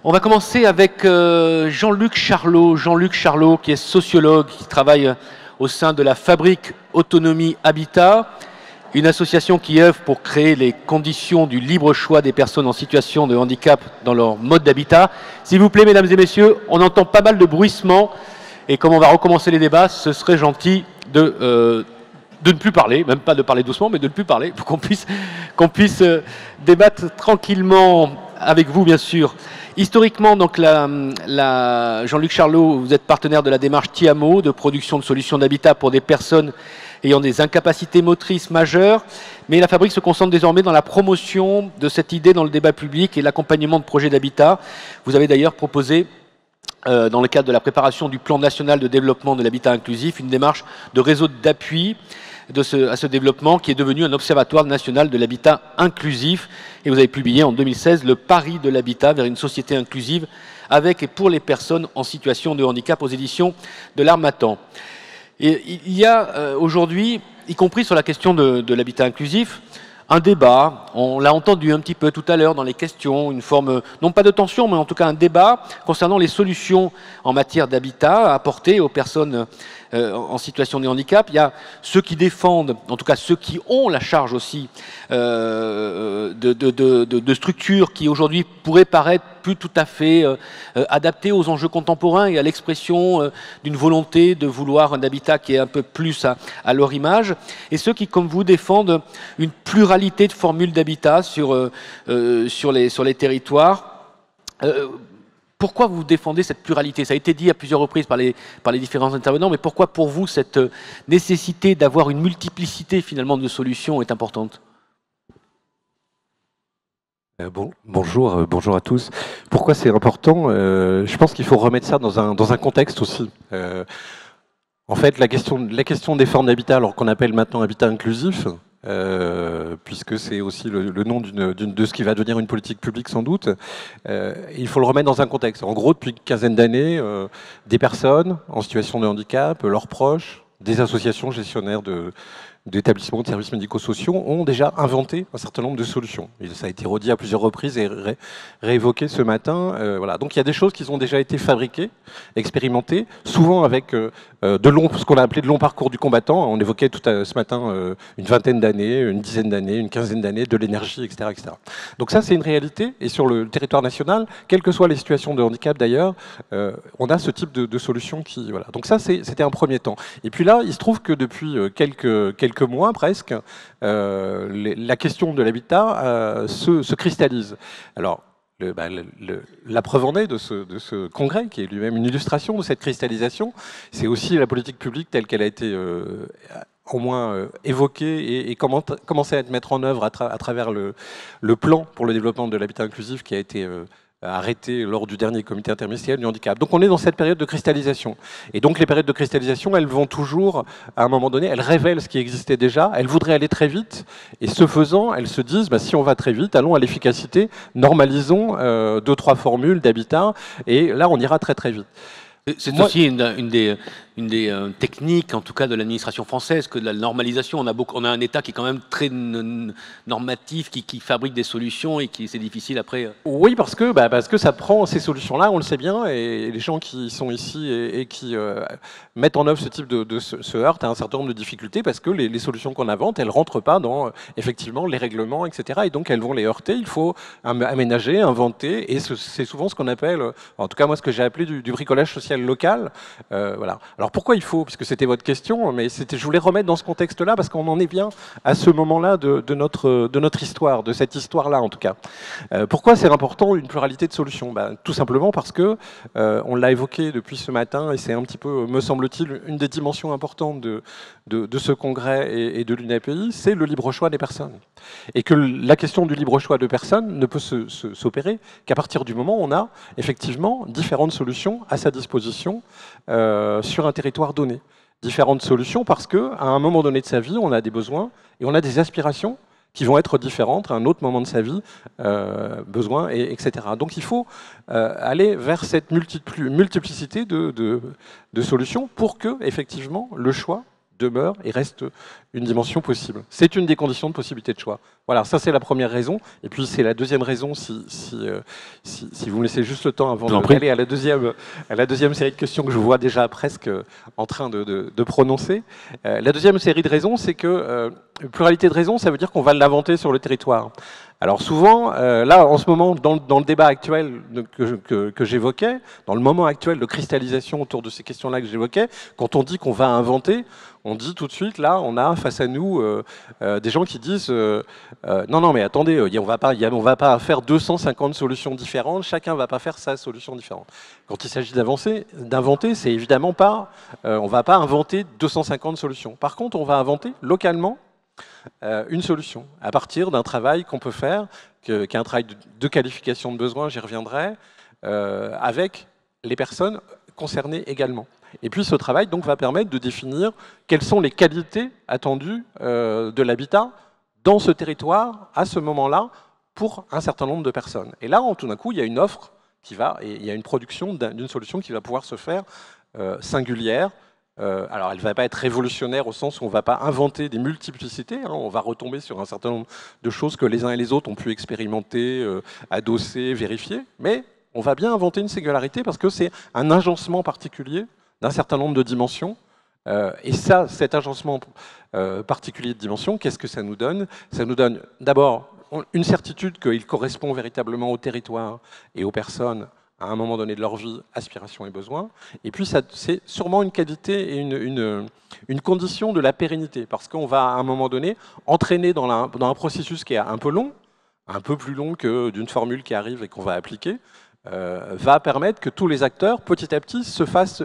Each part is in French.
On va commencer avec Jean-Luc Charlot. Jean-Luc Charlot, qui est sociologue, qui travaille au sein de la Fabrique Autonomie Habitat, une association qui œuvre pour créer les conditions du libre choix des personnes en situation de handicap dans leur mode d'habitat. S'il vous plaît, mesdames et messieurs, on entend pas mal de bruissement. Et comme on va recommencer les débats, ce serait gentil de ne plus parler, même pas de parler doucement, mais de ne plus parler, pour qu'on puisse débattre tranquillement avec vous, bien sûr. Historiquement, donc, Jean-Luc Charlot, vous êtes partenaire de la démarche TIAMO, de production de solutions d'habitat pour des personnes ayant des incapacités motrices majeures, mais la Fabrique se concentre désormais dans la promotion de cette idée dans le débat public et l'accompagnement de projets d'habitat. Vous avez d'ailleurs proposé, dans le cadre de la préparation du plan national de développement de l'habitat inclusif, une démarche de réseau d'appui à ce développement qui est devenu un observatoire national de l'habitat inclusif. Et vous avez publié en 2016 le pari de l'habitat vers une société inclusive avec et pour les personnes en situation de handicap aux éditions de l'Harmattan. Et il y a aujourd'hui, y compris sur la question de l'habitat inclusif, un débat, on l'a entendu un petit peu tout à l'heure dans les questions, une forme, non pas de tension, mais en tout cas un débat concernant les solutions en matière d'habitat à apporter aux personnes en situation de handicap. Il y a ceux qui défendent, en tout cas ceux qui ont la charge aussi de structures qui aujourd'hui pourraient paraître plus tout à fait adaptées aux enjeux contemporains et à l'expression d'une volonté de vouloir un habitat qui est un peu plus à leur image, et ceux qui, comme vous, défendent une pluralité de formules d'habitat sur les territoires. Pourquoi vous défendez cette pluralité? Ça a été dit à plusieurs reprises par les différents intervenants, mais pourquoi pour vous cette nécessité d'avoir une multiplicité finalement de solutions est importante? Bonjour à tous. Pourquoi c'est important? Je pense qu'il faut remettre ça dans un contexte aussi. En fait, la question des formes d'habitat, alors qu'on appelle maintenant habitat inclusif, puisque c'est aussi le nom de ce qui va devenir une politique publique sans doute, il faut le remettre dans un contexte. En gros, depuis une quinzaine d'années, des personnes en situation de handicap, leurs proches, des associations gestionnaires d'établissements de services médico-sociaux ont déjà inventé un certain nombre de solutions. Et ça a été redit à plusieurs reprises et réévoqué ce matin. Voilà. Donc il y a des choses qui ont déjà été fabriquées, expérimentées, souvent avec ce qu'on a appelé de longs parcours du combattant. On évoquait ce matin une vingtaine d'années, une dizaine d'années, une quinzaine d'années, de l'énergie, etc., etc. Donc ça, c'est une réalité. Et sur le territoire national, quelles que soient les situations de handicap d'ailleurs, on a ce type de solutions qui... Voilà. Donc ça, c'était un premier temps. Et puis là, il se trouve que depuis quelques mois presque, la question de l'habitat se cristallise. Alors, la preuve en est de ce congrès, qui est lui-même une illustration de cette cristallisation, c'est aussi la politique publique telle qu'elle a été au moins évoquée et commencé à être mise en œuvre à travers le plan pour le développement de l'habitat inclusif qui a été arrêté lors du dernier comité interministériel du handicap. Donc on est dans cette période de cristallisation. Et donc les périodes de cristallisation, elles vont toujours, à un moment donné, elles révèlent ce qui existait déjà, elles voudraient aller très vite, et ce faisant, elles se disent, si on va très vite, allons à l'efficacité, normalisons 2-3 formules d'habitat, et là on ira très très vite. C'est aussi une des techniques, en tout cas, de l'administration française, que de la normalisation. On a un État qui est quand même très normatif, qui fabrique des solutions et qui c'est difficile après. Oui, parce que ça prend ces solutions-là, on le sait bien, et les gens qui sont ici et qui mettent en œuvre ce type se heurtent à un certain nombre de difficultés parce que les solutions qu'on invente, elles rentrent pas dans effectivement les règlements, etc. Et donc elles vont les heurter. Il faut aménager, inventer, et c'est souvent ce qu'on appelle, en tout cas moi ce que j'ai appelé du bricolage social local. Voilà. Alors pourquoi il faut, puisque c'était votre question, mais je voulais remettre dans ce contexte-là parce qu'on en est bien à ce moment-là de notre histoire, de cette histoire-là en tout cas. Pourquoi c'est important une pluralité de solutions? Tout simplement parce que, on l'a évoqué depuis ce matin, et c'est un petit peu, me semble-t-il, une des dimensions importantes de ce congrès et de l'UNAPI, c'est le libre choix des personnes. Et que la question du libre choix de personnes ne peut s'opérer qu'à partir du moment où on a effectivement différentes solutions à sa disposition sur un territoire donné. Différentes solutions parce qu'à un moment donné de sa vie, on a des besoins et on a des aspirations qui vont être différentes à un autre moment de sa vie, besoins, etc. Donc il faut aller vers cette multiplicité de solutions pour que, effectivement, le choix demeure et reste une dimension possible. C'est une des conditions de possibilité de choix. Voilà, ça c'est la première raison. Et puis c'est la deuxième raison, si vous me laissez juste le temps avant d'aller à la deuxième série de questions que je vois déjà presque en train de prononcer. La deuxième série de raisons, c'est que pluralité de raisons, ça veut dire qu'on va l'inventer sur le territoire. Alors souvent, là en ce moment, dans le débat actuel que j'évoquais, dans le moment actuel de cristallisation autour de ces questions-là que j'évoquais, quand on dit qu'on va inventer, on dit tout de suite, là, on a face à nous des gens qui disent non, mais attendez, on va pas faire 250 solutions différentes, chacun va pas faire sa solution différente. Quand il s'agit d'inventer, c'est évidemment pas, on va pas inventer 250 solutions. Par contre, on va inventer localement une solution à partir d'un travail qu'on peut faire, qui est un travail de qualification de besoin, j'y reviendrai, avec les personnes concernées également. Et puis ce travail donc va permettre de définir quelles sont les qualités attendues de l'habitat dans ce territoire à ce moment-là pour un certain nombre de personnes. Et là, tout d'un coup, il y a une offre et il y a une production d'une solution qui va pouvoir se faire singulière. Alors elle ne va pas être révolutionnaire au sens où on ne va pas inventer des multiplicités, hein, on va retomber sur un certain nombre de choses que les uns et les autres ont pu expérimenter, adosser, vérifier, mais on va bien inventer une singularité parce que c'est un agencement particulier d'un certain nombre de dimensions. Et ça, cet agencement particulier de dimensions, qu'est-ce que ça nous donne? Ça nous donne d'abord une certitude qu'il correspond véritablement au territoire et aux personnes à un moment donné de leur vie, aspirations et besoins. Et puis, c'est sûrement une qualité et une condition de la pérennité, parce qu'on va, à un moment donné, entraîner dans un processus qui est un peu long, un peu plus long que d'une formule qui arrive et qu'on va appliquer, va permettre que tous les acteurs, petit à petit, se fassent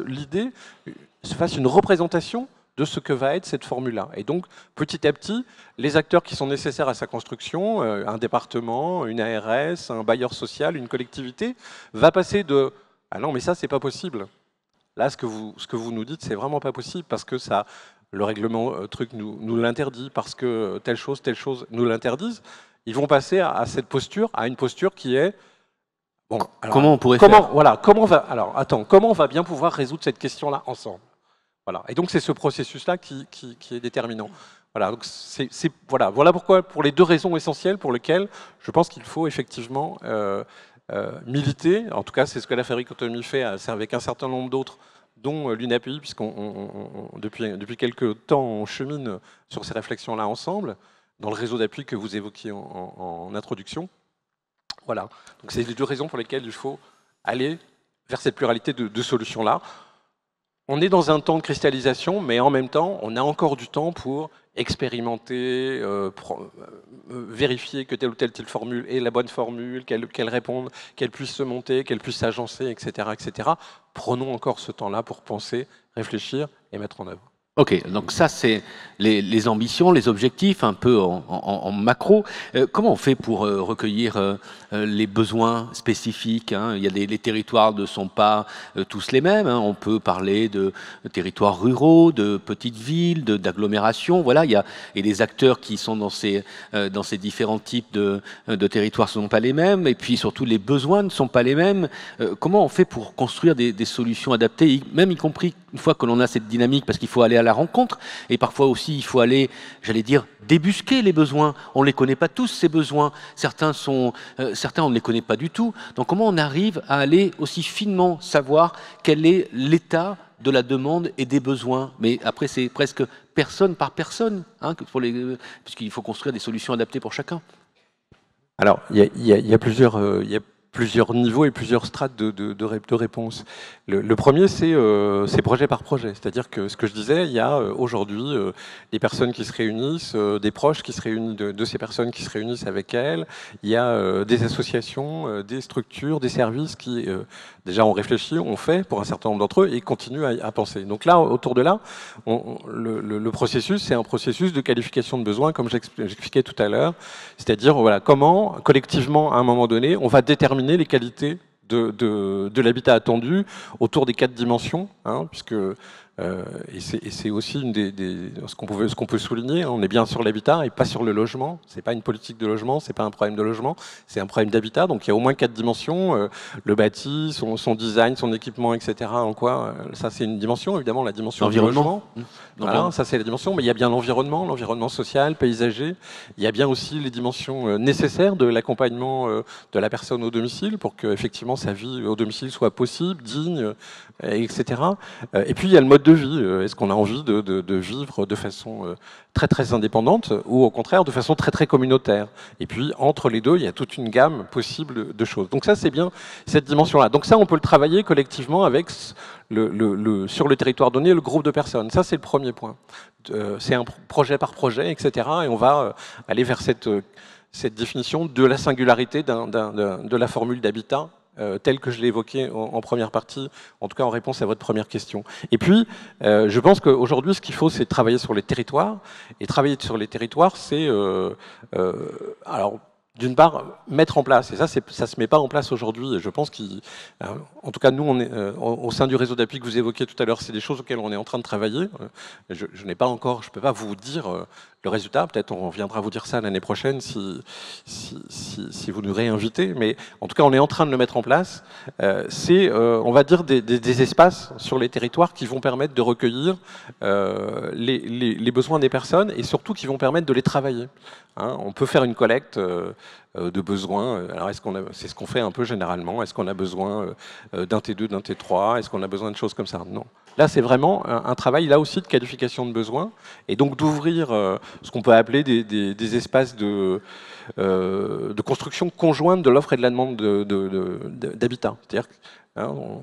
une représentation de ce que va être cette formule-là. Et donc, petit à petit, les acteurs qui sont nécessaires à sa construction, un département, une ARS, un bailleur social, une collectivité, va passer de « Ah non, mais ça, c'est pas possible ». Là, ce que vous nous dites, c'est vraiment pas possible parce que ça, le règlement truc nous l'interdit, parce que telle chose nous l'interdisent. Ils vont passer à cette posture, à une posture qui est bon. Alors, comment on pourrait faire ? Voilà, comment on va bien pouvoir résoudre cette question-là ensemble ? Voilà. Et donc c'est ce processus-là qui est déterminant. Voilà, donc voilà pourquoi, pour les deux raisons essentielles pour lesquelles je pense qu'il faut effectivement militer. En tout cas, c'est ce que la Fabrique Autonomie fait avec un certain nombre d'autres, dont l'UNAPI, puisqu'on depuis quelques temps on chemine sur ces réflexions-là ensemble, dans le réseau d'appui que vous évoquiez en introduction. Voilà. Donc c'est les deux raisons pour lesquelles il faut aller vers cette pluralité de solutions-là. On est dans un temps de cristallisation, mais en même temps, on a encore du temps pour expérimenter, vérifier que telle ou telle formule est la bonne formule, qu'elle réponde, qu'elle puisse se monter, qu'elle puisse s'agencer, etc., etc. Prenons encore ce temps-là pour penser, réfléchir et mettre en œuvre. Ok, donc ça c'est les ambitions, les objectifs un peu en macro. Comment on fait pour recueillir les besoins spécifiques, hein? Il y a les territoires ne sont pas tous les mêmes, hein. On peut parler de territoires ruraux, de petites villes, d'agglomérations. Voilà, il y a des acteurs qui sont dans ces différents types de territoires ne sont pas les mêmes, et puis surtout les besoins ne sont pas les mêmes. Comment on fait pour construire des solutions adaptées, même y compris une fois que l'on a cette dynamique, parce qu'il faut aller à la rencontre, et parfois aussi il faut aller, j'allais dire, débusquer les besoins. On ne les connaît pas tous, ces besoins. Certains on ne les connaît pas du tout. Donc comment on arrive à aller aussi finement savoir quel est l'état de la demande et des besoins? Mais après, c'est presque personne par personne, hein, puisqu'il faut construire des solutions adaptées pour chacun. Alors, il y a plusieurs niveaux et plusieurs strates de réponse. Le premier, c'est projet par projet. C'est-à-dire que ce que je disais, il y a aujourd'hui des personnes qui se réunissent, des proches qui se réunissent, de ces personnes qui se réunissent avec elles. Il y a des associations, des structures, des services qui déjà ont réfléchi, ont fait pour un certain nombre d'entre eux et continuent à penser. Donc là, autour de là, le processus, c'est un processus de qualification de besoins, comme j'expliquais tout à l'heure. C'est-à-dire, voilà, comment, collectivement, à un moment donné, on va déterminer les qualités de l'habitat attendu autour des 4 dimensions, hein, puisque Et c'est aussi ce qu'on peut souligner. On est bien sur l'habitat et pas sur le logement. C'est pas une politique de logement, c'est pas un problème de logement, c'est un problème d'habitat. Donc il y a au moins 4 dimensions. Le bâti, son design, son équipement, etc. En quoi ça c'est une dimension, évidemment la dimension du logement. Voilà, ça c'est la dimension. Mais il y a bien l'environnement social, paysager. Il y a bien aussi les dimensions nécessaires de l'accompagnement de la personne au domicile pour que effectivement sa vie au domicile soit possible, digne, etc. Et puis il y a le mode de vie. Est-ce qu'on a envie de vivre de façon très très indépendante ou au contraire de façon très très communautaire? Et puis entre les deux, il y a toute une gamme possible de choses. Donc ça c'est bien cette dimension-là. Donc ça on peut le travailler collectivement avec sur le territoire donné le groupe de personnes. Ça c'est le premier point. C'est un projet par projet, etc. Et on va aller vers cette définition de la singularité de la formule d'habitat telle que je l'ai évoquée en première partie, en tout cas en réponse à votre première question. Et puis, je pense qu'aujourd'hui, ce qu'il faut, c'est travailler sur les territoires. Et travailler sur les territoires, c'est... alors, d'une part, mettre en place, et ça se met pas en place aujourd'hui, et je pense qu'en tout cas, nous, on est, au sein du réseau d'appui que vous évoquiez tout à l'heure, c'est des choses auxquelles on est en train de travailler. Je n'ai pas encore, je peux pas vous dire le résultat, peut-être on viendra vous dire ça l'année prochaine si vous nous réinvitez, mais en tout cas, on est en train de le mettre en place. C'est, on va dire, des espaces sur les territoires qui vont permettre de recueillir les besoins des personnes, et surtout qui vont permettre de les travailler. Hein, on peut faire une collecte de besoins. Alors, c'est ce qu'on fait un peu généralement. Est-ce qu'on a besoin d'un T2, d'un T3? Est-ce qu'on a besoin de choses comme ça? Non. Là, c'est vraiment un travail, là aussi, de qualification de besoins, et donc d'ouvrir ce qu'on peut appeler des espaces de construction conjointe de l'offre et de la demande d'habitat. C'est-à-dire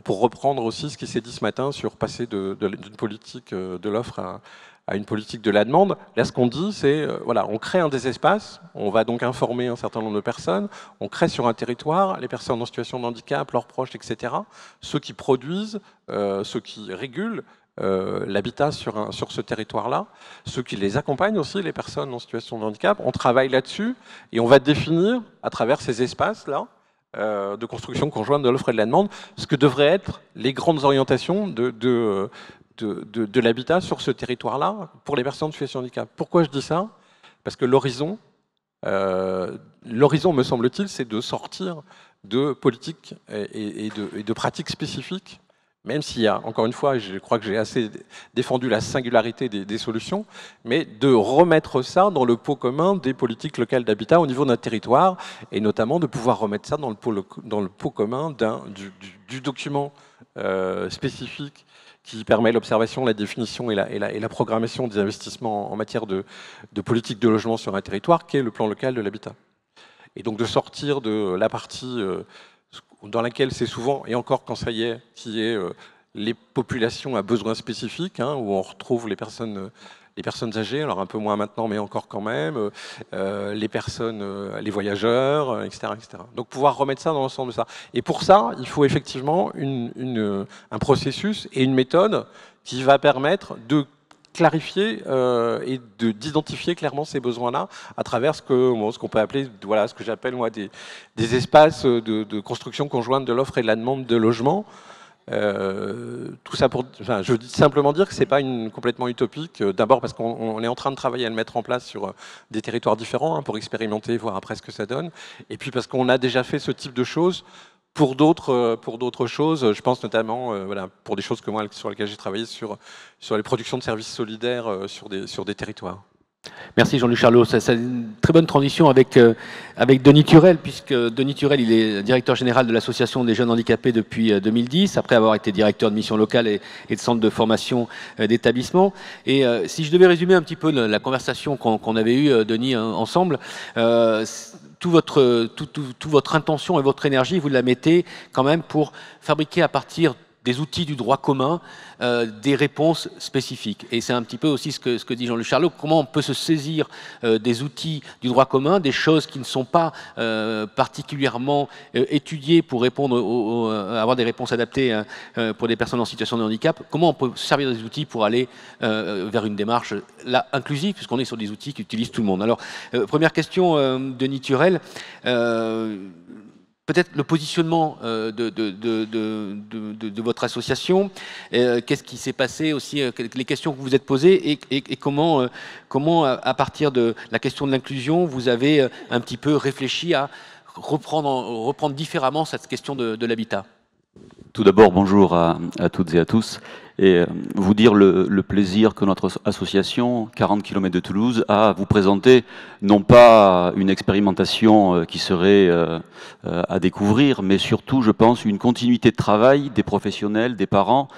pour reprendre aussi ce qui s'est dit ce matin sur passer d'une politique de l'offre à une politique de la demande. Là, ce qu'on dit, c'est, voilà, on crée un des espaces, on va donc informer un certain nombre de personnes, on crée sur un territoire les personnes en situation de handicap, leurs proches, etc., ceux qui produisent, ceux qui régulent l'habitat sur ce territoire-là, ceux qui les accompagnent aussi, les personnes en situation de handicap. On travaille là-dessus et on va définir, à travers ces espaces-là, de construction conjointe de l'offre et de la demande, ce que devraient être les grandes orientations de l'habitat sur ce territoire-là pour les personnes en situation de handicap. Pourquoi je dis ça? Parce que l'horizon, me semble-t-il, c'est de sortir de politiques et de pratiques spécifiques, même s'il y a, encore une fois, je crois que j'ai assez défendu la singularité des solutions, mais de remettre ça dans le pot commun des politiques locales d'habitat au niveau d'un territoire, et notamment de pouvoir remettre ça dans le pot commun du document spécifique qui permet l'observation, la définition et la programmation des investissements en matière de politique de logement sur un territoire, qui est le plan local de l'habitat. Et donc de sortir de la partie dans laquelle c'est souvent, et encore quand ça y est, qui est les populations à besoins spécifiques, hein, où on retrouve les personnes âgées, alors un peu moins maintenant, mais encore quand même, les voyageurs, etc., etc. Donc pouvoir remettre ça dans l'ensemble de ça. Et pour ça, il faut effectivement un processus et une méthode qui va permettre de clarifier et d'identifier clairement ces besoins-là à travers ce qu'on peut appeler, voilà, ce que j'appelle moi des espaces de construction conjointe de l'offre et de la demande de logement. Tout ça je veux simplement dire que c'est pas complètement utopique. D'abord parce qu'on est en train de travailler à le mettre en place sur des territoires différents, hein, pour expérimenter, voir après ce que ça donne. Et puis parce qu'on a déjà fait ce type de choses pour d'autres choses. Je pense notamment, voilà, pour des choses que moi sur lesquelles j'ai travaillé sur les productions de services solidaires sur des territoires. Merci Jean-Luc Charlot. C'est une très bonne transition avec Denis Turel, puisque Denis Turel, il est directeur général de l'Association des jeunes handicapés depuis 2010, après avoir été directeur de mission locale et de centre de formation d'établissement. Et si je devais résumer un petit peu la conversation qu'on avait eue, Denis, ensemble, toute votre intention et votre énergie, vous la mettez quand même pour fabriquer à partir des outils du droit commun, des réponses spécifiques. Et c'est un petit peu aussi ce que dit Jean-Luc Charlot, comment on peut se saisir des outils du droit commun, des choses qui ne sont pas particulièrement étudiées pour répondre avoir des réponses adaptées pour des personnes en situation de handicap. Comment on peut se servir des outils pour aller vers une démarche là, inclusive, puisqu'on est sur des outils qui utilisent tout le monde. Alors, première question, Denis Turel. peut-être le positionnement de votre association, qu'est-ce qui s'est passé aussi, les questions que vous vous êtes posées et comment, à partir de la question de l'inclusion, vous avez un petit peu réfléchi à reprendre différemment cette question de l'habitat. Tout d'abord, bonjour à toutes et à tous. Et vous dire le plaisir que notre association, 40 km de Toulouse, a à vous présenter, non pas une expérimentation qui serait à découvrir, mais surtout, je pense, une continuité de travail des professionnels, des parents,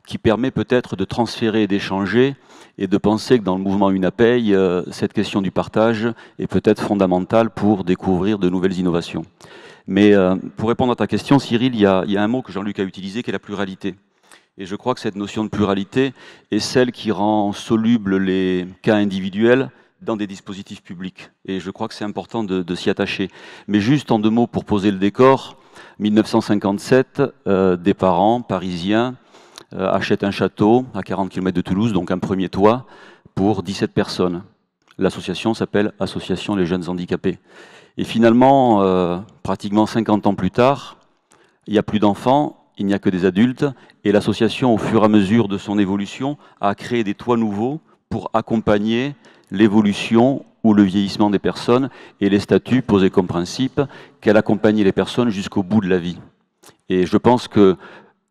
qui permet peut-être de transférer et d'échanger, et de penser que dans le mouvement UNAPEI, cette question du partage est peut-être fondamentale pour découvrir de nouvelles innovations. Mais pour répondre à ta question, Cyril, il y a un mot que Jean-Luc a utilisé, qui est la pluralité. Et je crois que cette notion de pluralité est celle qui rend solubles les cas individuels dans des dispositifs publics. Et je crois que c'est important de s'y attacher. Mais juste en 2 mots pour poser le décor, 1957, des parents parisiens achètent un château à 40 km de Toulouse, donc un premier toit, pour 17 personnes. L'association s'appelle Association Les Jeunes Handicapés. Et finalement, pratiquement 50 ans plus tard, il n'y a plus d'enfants, il n'y a que des adultes, et l'association, au fur et à mesure de son évolution, a créé des toits nouveaux pour accompagner l'évolution ou le vieillissement des personnes, et les statuts posaient comme principe qu'elle accompagnait les personnes jusqu'au bout de la vie. Et je pense que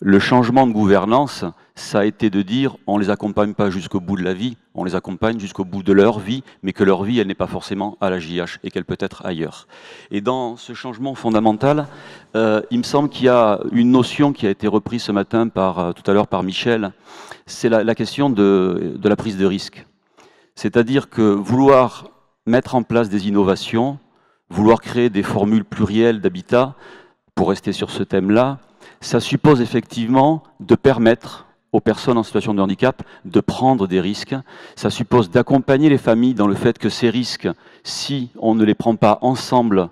le changement de gouvernance, ça a été de dire on ne les accompagne pas jusqu'au bout de la vie, on les accompagne jusqu'au bout de leur vie, mais que leur vie, elle n'est pas forcément à la JH et qu'elle peut être ailleurs. Et dans ce changement fondamental, il me semble qu'il y a une notion qui a été reprise ce matin tout à l'heure par Michel, c'est la question de la prise de risque. C'est-à-dire que vouloir mettre en place des innovations, vouloir créer des formules plurielles d'habitat, pour rester sur ce thème-là, ça suppose effectivement de permettre aux personnes en situation de handicap de prendre des risques. Ça suppose d'accompagner les familles dans le fait que ces risques, si on ne les prend pas ensemble,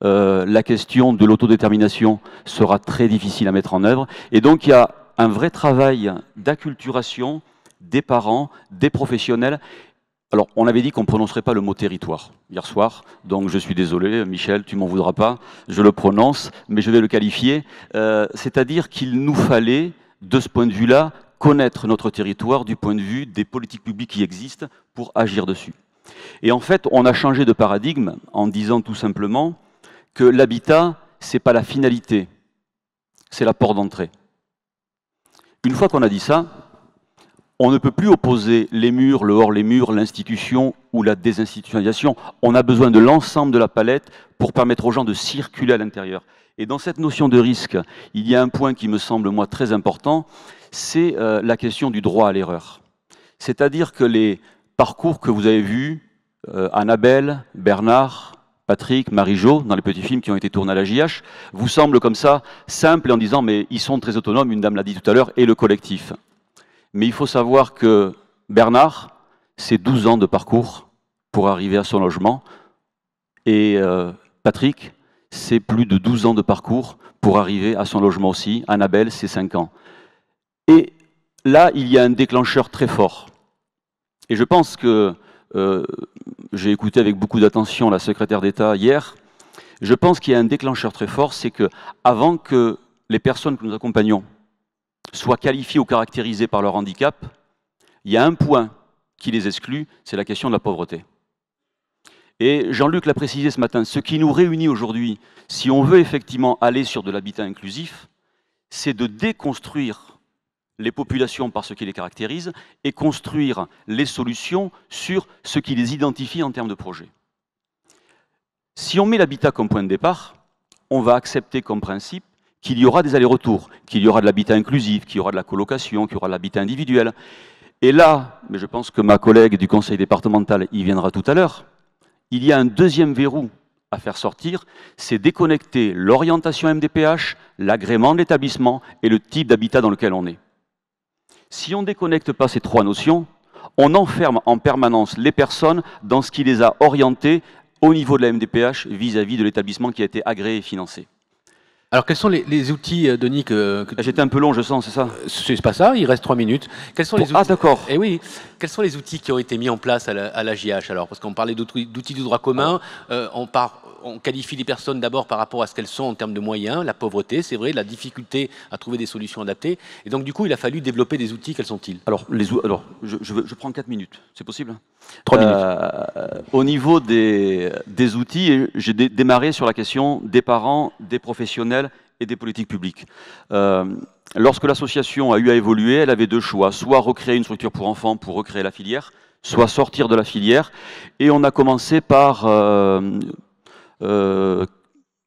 la question de l'autodétermination sera très difficile à mettre en œuvre. Et donc il y a un vrai travail d'acculturation des parents, des professionnels. Alors, on avait dit qu'on ne prononcerait pas le mot territoire hier soir, donc je suis désolé, Michel, tu m'en voudras pas, je le prononce, mais je vais le qualifier. C'est-à-dire qu'il nous fallait, de ce point de vue-là, connaître notre territoire du point de vue des politiques publiques qui existent pour agir dessus. Et en fait, on a changé de paradigme en disant tout simplement que l'habitat, ce n'est pas la finalité, c'est la porte d'entrée. Une fois qu'on a dit ça, on ne peut plus opposer les murs, le hors les murs, l'institution ou la désinstitutionnalisation. On a besoin de l'ensemble de la palette pour permettre aux gens de circuler à l'intérieur. Et dans cette notion de risque, il y a un point qui me semble, moi, très important, c'est la question du droit à l'erreur. C'est-à-dire que les parcours que vous avez vus, Annabelle, Bernard, Patrick, Marie-Jo, dans les petits films qui ont été tournés à la JH, vous semblent comme ça simples en disant « mais ils sont très autonomes », une dame l'a dit tout à l'heure, et le collectif. Mais il faut savoir que Bernard, c'est 12 ans de parcours pour arriver à son logement. Et Patrick, c'est plus de 12 ans de parcours pour arriver à son logement aussi. Annabelle, c'est 5 ans. Et là, il y a un déclencheur très fort. Et je pense que, j'ai écouté avec beaucoup d'attention la secrétaire d'État hier, je pense qu'il y a un déclencheur très fort, c'est que avant que les personnes que nous accompagnons soient qualifiés ou caractérisés par leur handicap, il y a un point qui les exclut, c'est la question de la pauvreté. Et Jean-Luc l'a précisé ce matin, ce qui nous réunit aujourd'hui, si on veut effectivement aller sur de l'habitat inclusif, c'est de déconstruire les populations par ce qui les caractérise et construire les solutions sur ce qui les identifie en termes de projet. Si on met l'habitat comme point de départ, on va accepter comme principe qu'il y aura des allers-retours, qu'il y aura de l'habitat inclusif, qu'il y aura de la colocation, qu'il y aura de l'habitat individuel. Et là, mais je pense que ma collègue du conseil départemental y viendra tout à l'heure, il y a un deuxième verrou à faire sortir, c'est déconnecter l'orientation MDPH, l'agrément de l'établissement et le type d'habitat dans lequel on est. Si on ne déconnecte pas ces 3 notions, on enferme en permanence les personnes dans ce qui les a orientées au niveau de la MDPH vis-à-vis de l'établissement qui a été agréé et financé. Alors, quels sont les outils, Denis, que J'étais un peu long, je sens, c'est ça? C'est pas ça, il reste 3 minutes. Quels sont les outils? Ah, d'accord. Eh oui, quels sont les outils qui ont été mis en place à la JH alors? Parce qu'on parlait d'outils du droit commun, on qualifie les personnes d'abord par rapport à ce qu'elles sont en termes de moyens, la pauvreté, c'est vrai, la difficulté à trouver des solutions adaptées. Et donc, du coup, il a fallu développer des outils. Quels sont-ils? Alors, je prends 4 minutes, c'est possible? 3 minutes. Au niveau des outils, j'ai démarré sur la question des parents, des professionnels et des politiques publiques. Lorsque l'association a eu à évoluer, elle avait deux choix, soit recréer une structure pour enfants pour recréer la filière, soit sortir de la filière. Et on a commencé par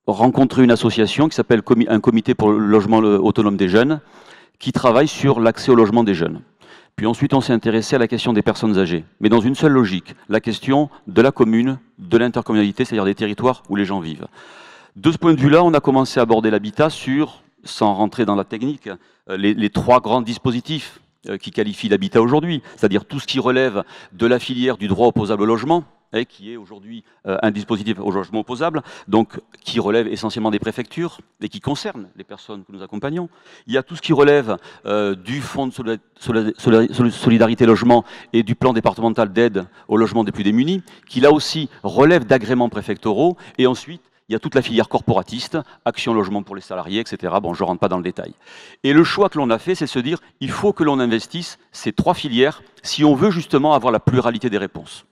rencontrer une association qui s'appelle un comité pour le logement autonome des jeunes, qui travaille sur l'accès au logement des jeunes. Puis ensuite, on s'est intéressé à la question des personnes âgées, mais dans une seule logique, la question de la commune, de l'intercommunalité, c'est-à-dire des territoires où les gens vivent. De ce point de vue-là, on a commencé à aborder l'habitat sur, sans rentrer dans la technique, les 3 grands dispositifs qui qualifient l'habitat aujourd'hui, c'est-à-dire tout ce qui relève de la filière du droit opposable au logement, qui est aujourd'hui un dispositif au logement opposable, donc qui relève essentiellement des préfectures et qui concerne les personnes que nous accompagnons. Il y a tout ce qui relève du fonds de solidarité logement et du plan départemental d'aide au logement des plus démunis, qui là aussi relève d'agréments préfectoraux, et ensuite il y a toute la filière corporatiste, Action Logement pour les salariés, etc. Bon, je ne rentre pas dans le détail. Et le choix que l'on a fait, c'est de se dire, il faut que l'on investisse ces 3 filières si on veut justement avoir la pluralité des réponses.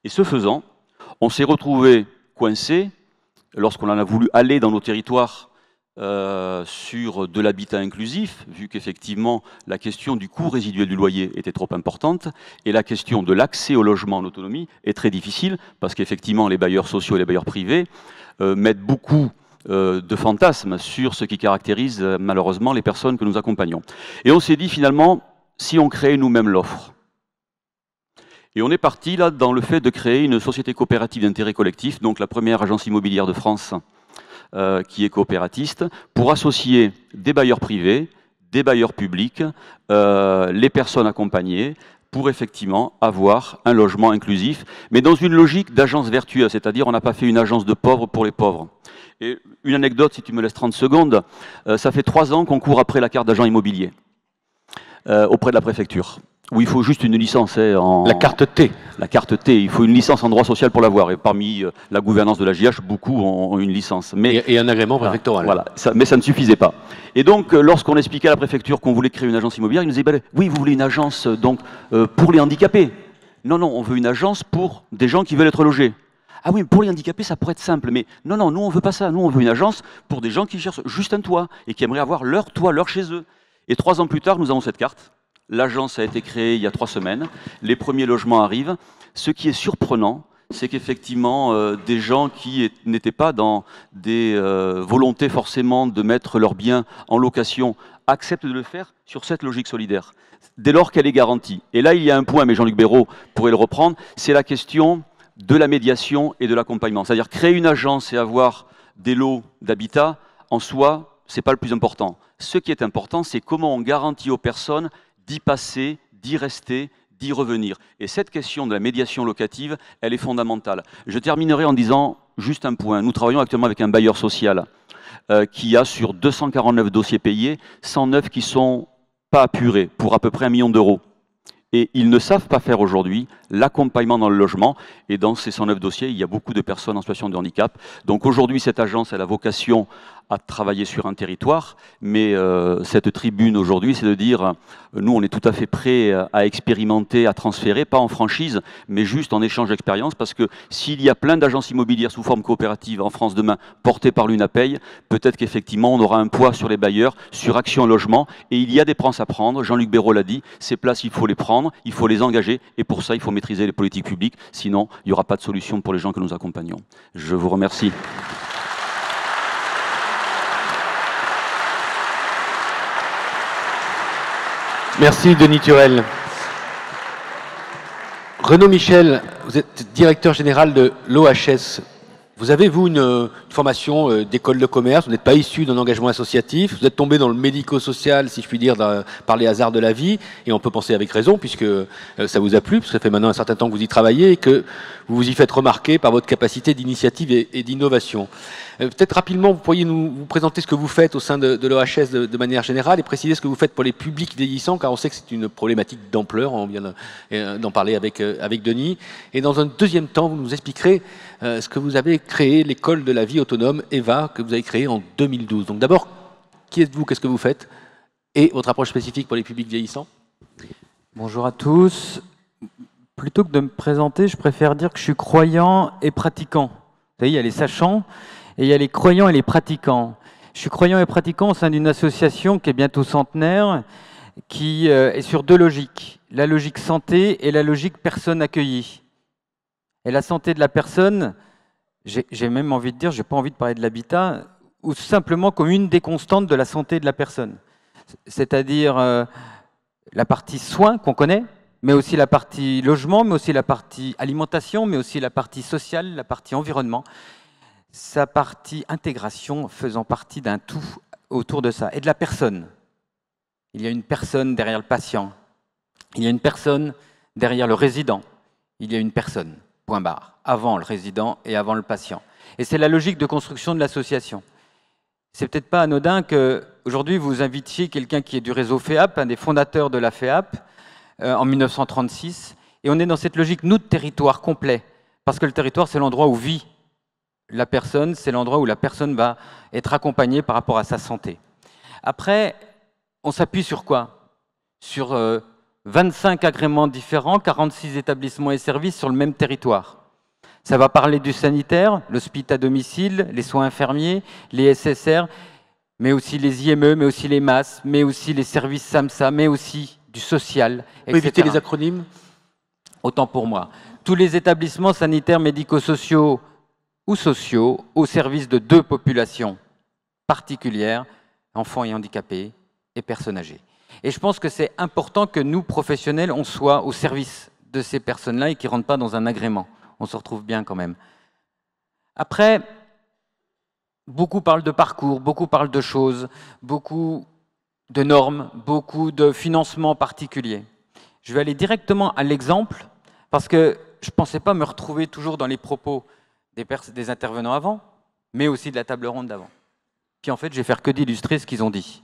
Et ce faisant, on s'est retrouvé coincé, lorsqu'on en a voulu aller dans nos territoires sur de l'habitat inclusif, vu qu'effectivement la question du coût résiduel du loyer était trop importante, et la question de l'accès au logement en autonomie est très difficile, parce qu'effectivement les bailleurs sociaux et les bailleurs privés mettent beaucoup de fantasmes sur ce qui caractérise malheureusement les personnes que nous accompagnons. Et on s'est dit finalement, si on créait nous-mêmes l'offre, et on est parti là dans le fait de créer une société coopérative d'intérêt collectif, donc la première agence immobilière de France qui est coopératiste, pour associer des bailleurs privés, des bailleurs publics, les personnes accompagnées, pour effectivement avoir un logement inclusif, mais dans une logique d'agence vertueuse, c'est-à-dire on n'a pas fait une agence de pauvres pour les pauvres. Et une anecdote, si tu me laisses 30 secondes, ça fait 3 ans qu'on court après la carte d'agent immobilier auprès de la préfecture, où il faut juste une licence. La carte T. La carte T, il faut une licence en droit social pour l'avoir. Et parmi la gouvernance de la JH, beaucoup ont une licence. Mais, et un agrément préfectoral. Voilà, mais ça ne suffisait pas. Et donc, lorsqu'on expliquait à la préfecture qu'on voulait créer une agence immobilière, ils nous disaient, oui, vous voulez une agence donc, pour les handicapés. Non, non, on veut une agence pour des gens qui veulent être logés. Ah oui, pour les handicapés, ça pourrait être simple. Mais non, non, nous, on ne veut pas ça. Nous, on veut une agence pour des gens qui cherchent juste un toit et qui aimeraient avoir leur toit, leur chez eux. Et 3 ans plus tard, nous avons cette carte. L'agence a été créée il y a 3 semaines, les premiers logements arrivent. Ce qui est surprenant, c'est qu'effectivement, des gens qui n'étaient pas dans des volontés forcément de mettre leurs biens en location acceptent de le faire sur cette logique solidaire, dès lors qu'elle est garantie. Et là, il y a un point, mais Jean-Luc Béraud pourrait le reprendre, c'est la question de la médiation et de l'accompagnement. C'est-à-dire créer une agence et avoir des lots d'habitat, en soi, ce n'est pas le plus important. Ce qui est important, c'est comment on garantit aux personnes d'y passer, d'y rester, d'y revenir. Et cette question de la médiation locative, elle est fondamentale. Je terminerai en disant juste un point. Nous travaillons actuellement avec un bailleur social qui a sur 249 dossiers payés, 109 qui ne sont pas apurés pour à peu près 1 million d'euros. Et ils ne savent pas faire aujourd'hui l'accompagnement dans le logement. Et dans ces 109 dossiers, il y a beaucoup de personnes en situation de handicap. Donc aujourd'hui, cette agence a la vocation à travailler sur un territoire. Mais cette tribune aujourd'hui, c'est de dire, nous, on est tout à fait prêts à expérimenter, à transférer, pas en franchise, mais juste en échange d'expérience. Parce que s'il y a plein d'agences immobilières sous forme coopérative en France demain, portées par l'UNAPEI, peut-être qu'effectivement, on aura un poids sur les bailleurs, sur Action Logement. Et il y a des places à prendre. Jean-Luc Béraud l'a dit, ces places, il faut les prendre, il faut les engager. Et pour ça, il faut maîtriser les politiques publiques. Sinon, il n'y aura pas de solution pour les gens que nous accompagnons. Je vous remercie. Merci Denis Turel. Renaud Michel, vous êtes directeur général de l'OHS. Vous avez, vous, une formation d'école de commerce, vous n'êtes pas issu d'un engagement associatif, vous êtes tombé dans le médico-social, si je puis dire, par les hasards de la vie, et on peut penser avec raison, puisque ça vous a plu, parce que ça fait maintenant un certain temps que vous y travaillez, et que vous vous y faites remarquer par votre capacité d'initiative et d'innovation. Peut-être rapidement, vous pourriez vous présenter ce que vous faites au sein de l'OHS de manière générale, et préciser ce que vous faites pour les publics vieillissants, car on sait que c'est une problématique d'ampleur, on vient d'en parler avec Denis. Et dans un deuxième temps, vous nous expliquerez ce que vous avez créé, l'école de la vie autonome, EVA, que vous avez créée en 2012. Donc d'abord, qui êtes-vous, qu'est-ce que vous faites, et votre approche spécifique pour les publics vieillissants? Bonjour à tous. Plutôt que de me présenter, je préfère dire que je suis croyant et pratiquant. Vous savez, il y a les sachants et il y a les croyants et les pratiquants. Je suis croyant et pratiquant au sein d'une association qui est bientôt centenaire, qui est sur deux logiques. La logique santé et la logique personne accueillie. Et la santé de la personne, j'ai même envie de dire, je n'ai pas envie de parler de l'habitat, ou simplement comme une des constantes de la santé de la personne. C'est-à-dire la partie soins qu'on connaît, mais aussi la partie logement, mais aussi la partie alimentation, mais aussi la partie sociale, la partie environnement, sa partie intégration faisant partie d'un tout autour de ça, et de la personne. Il y a une personne derrière le patient, il y a une personne derrière le résident, il y a une personne, point barre, avant le résident et avant le patient. Et c'est la logique de construction de l'association. C'est peut-être pas anodin qu'aujourd'hui vous invitiez quelqu'un qui est du réseau FEAP, un des fondateurs de la FEAP, en 1936, et on est dans cette logique, nous, de territoire complet, parce que le territoire, c'est l'endroit où vit la personne, c'est l'endroit où la personne va être accompagnée par rapport à sa santé. Après, on s'appuie sur quoi? Sur 25 agréments différents, 46 établissements et services sur le même territoire. Ça va parler du sanitaire, l'hospice à domicile, les soins infirmiers, les SSR, mais aussi les IME, mais aussi les MAS, mais aussi les services SAMSA, mais aussi du social, etc. Vous pouvez éviter les acronymes? Autant pour moi. Tous les établissements sanitaires, médico-sociaux ou sociaux au service de deux populations particulières, enfants et handicapés et personnes âgées. Et je pense que c'est important que nous, professionnels, on soit au service de ces personnes-là et qu'ils ne rentrent pas dans un agrément. On se retrouve bien quand même. Après, beaucoup parlent de parcours, beaucoup parlent de choses, beaucoup de normes, beaucoup de financements particuliers. Je vais aller directement à l'exemple, parce que je ne pensais pas me retrouver toujours dans les propos des intervenants avant, mais aussi de la table ronde d'avant. Puis en fait, je vais faire que d'illustrer ce qu'ils ont dit.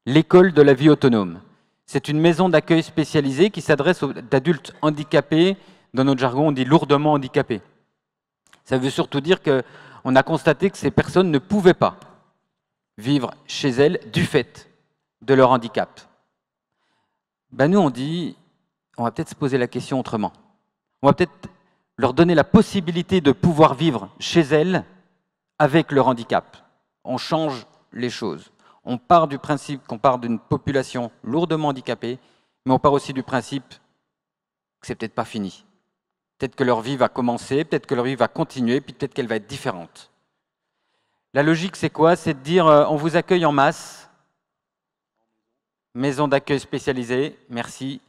L'école de la vie autonome. C'est une maison d'accueil spécialisée qui s'adresse aux adultes handicapés. Dans notre jargon, on dit lourdement handicapés. Ça veut surtout dire qu'on a constaté que ces personnes ne pouvaient pas vivre chez elles du fait de leur handicap. Ben nous, on dit, on va peut-être se poser la question autrement. On va peut-être leur donner la possibilité de pouvoir vivre chez elles avec leur handicap. On change les choses. On part du principe qu'on part d'une population lourdement handicapée, mais on part aussi du principe que c'est peut-être pas fini. Peut-être que leur vie va commencer, peut-être que leur vie va continuer, puis peut-être qu'elle va être différente. La logique, c'est quoi? C'est de dire, on vous accueille en masse, maison d'accueil spécialisée, merci,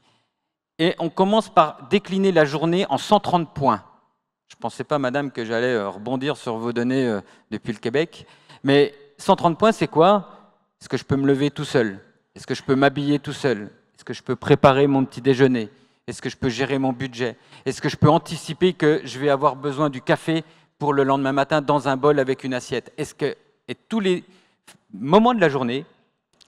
et on commence par décliner la journée en 130 points. Je ne pensais pas, madame, que j'allais rebondir sur vos données depuis le Québec, mais 130 points, c'est quoi? Est-ce que je peux me lever tout seul? Est-ce que je peux m'habiller tout seul? Est-ce que je peux préparer mon petit déjeuner? Est-ce que je peux gérer mon budget? Est-ce que je peux anticiper que je vais avoir besoin du café pour le lendemain matin dans un bol avec une assiette? Et tous les moments de la journée,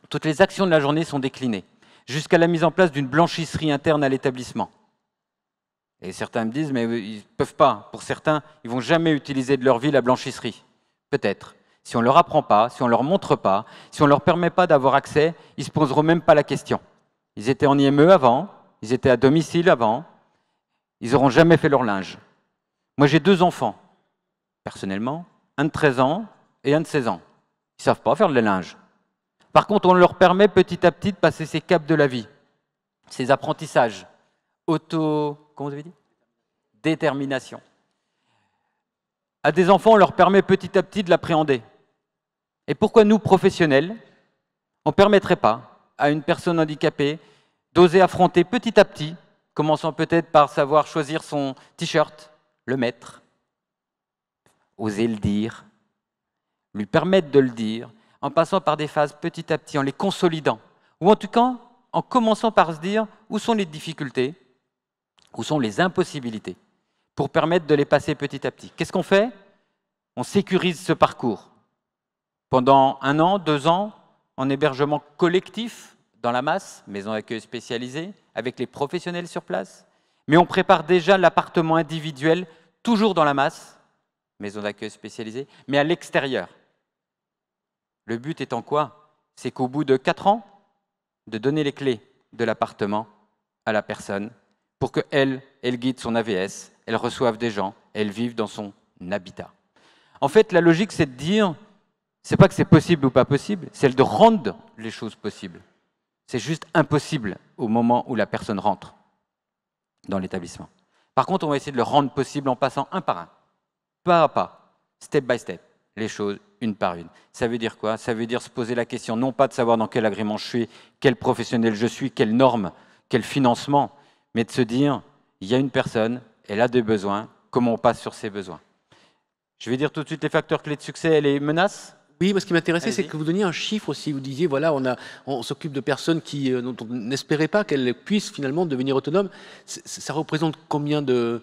toutes les actions de la journée sont déclinées, jusqu'à la mise en place d'une blanchisserie interne à l'établissement. Et certains me disent, mais ils ne peuvent pas. Pour certains, ils ne vont jamais utiliser de leur vie la blanchisserie. Peut-être. Si on ne leur apprend pas, si on ne leur montre pas, si on ne leur permet pas d'avoir accès, ils ne se poseront même pas la question. Ils étaient en IME avant, ils étaient à domicile avant, ils n'auront jamais fait leur linge. Moi, j'ai 2 enfants, personnellement, un de 13 ans et un de 16 ans. Ils ne savent pas faire le linge. Par contre, on leur permet petit à petit de passer ces caps de la vie, ces apprentissages, comment vous avez dit? Détermination. À des enfants, on leur permet petit à petit de l'appréhender. Et pourquoi nous, professionnels, on ne permettrait pas à une personne handicapée d'oser affronter petit à petit, commençant peut-être par savoir choisir son t-shirt, le mettre, oser le dire, lui permettre de le dire, en passant par des phases petit à petit, en les consolidant, ou en tout cas en commençant par se dire où sont les difficultés, où sont les impossibilités, pour permettre de les passer petit à petit. Qu'est-ce qu'on fait? On sécurise ce parcours. Pendant 1 an, 2 ans, en hébergement collectif, dans la masse, maison d'accueil spécialisée, avec les professionnels sur place. Mais on prépare déjà l'appartement individuel, toujours dans la masse, maison d'accueil spécialisée, mais à l'extérieur. Le but étant quoi? C'est qu'au bout de 4 ans, de donner les clés de l'appartement à la personne pour qu'elle guide son AVS, elle reçoive des gens, elle vive dans son habitat. En fait, la logique, c'est de dire, c'est pas que c'est possible ou pas possible, c'est de rendre les choses possibles. C'est juste impossible au moment où la personne rentre dans l'établissement. Par contre, on va essayer de le rendre possible en passant un par un, pas à pas, step by step, les choses une par une. Ça veut dire quoi? Ça veut dire se poser la question, non pas de savoir dans quel agrément je suis, quel professionnel je suis, quelle norme, quel financement, mais de se dire, il y a une personne, elle a des besoins, comment on passe sur ces besoins? Je vais dire tout de suite les facteurs clés de succès et les menaces. Oui, moi, ce qui m'intéressait, c'est que vous donniez un chiffre aussi. Vous disiez, voilà, on s'occupe de personnes dont on n'espérait pas qu'elles puissent finalement devenir autonomes. Ça représente combien de...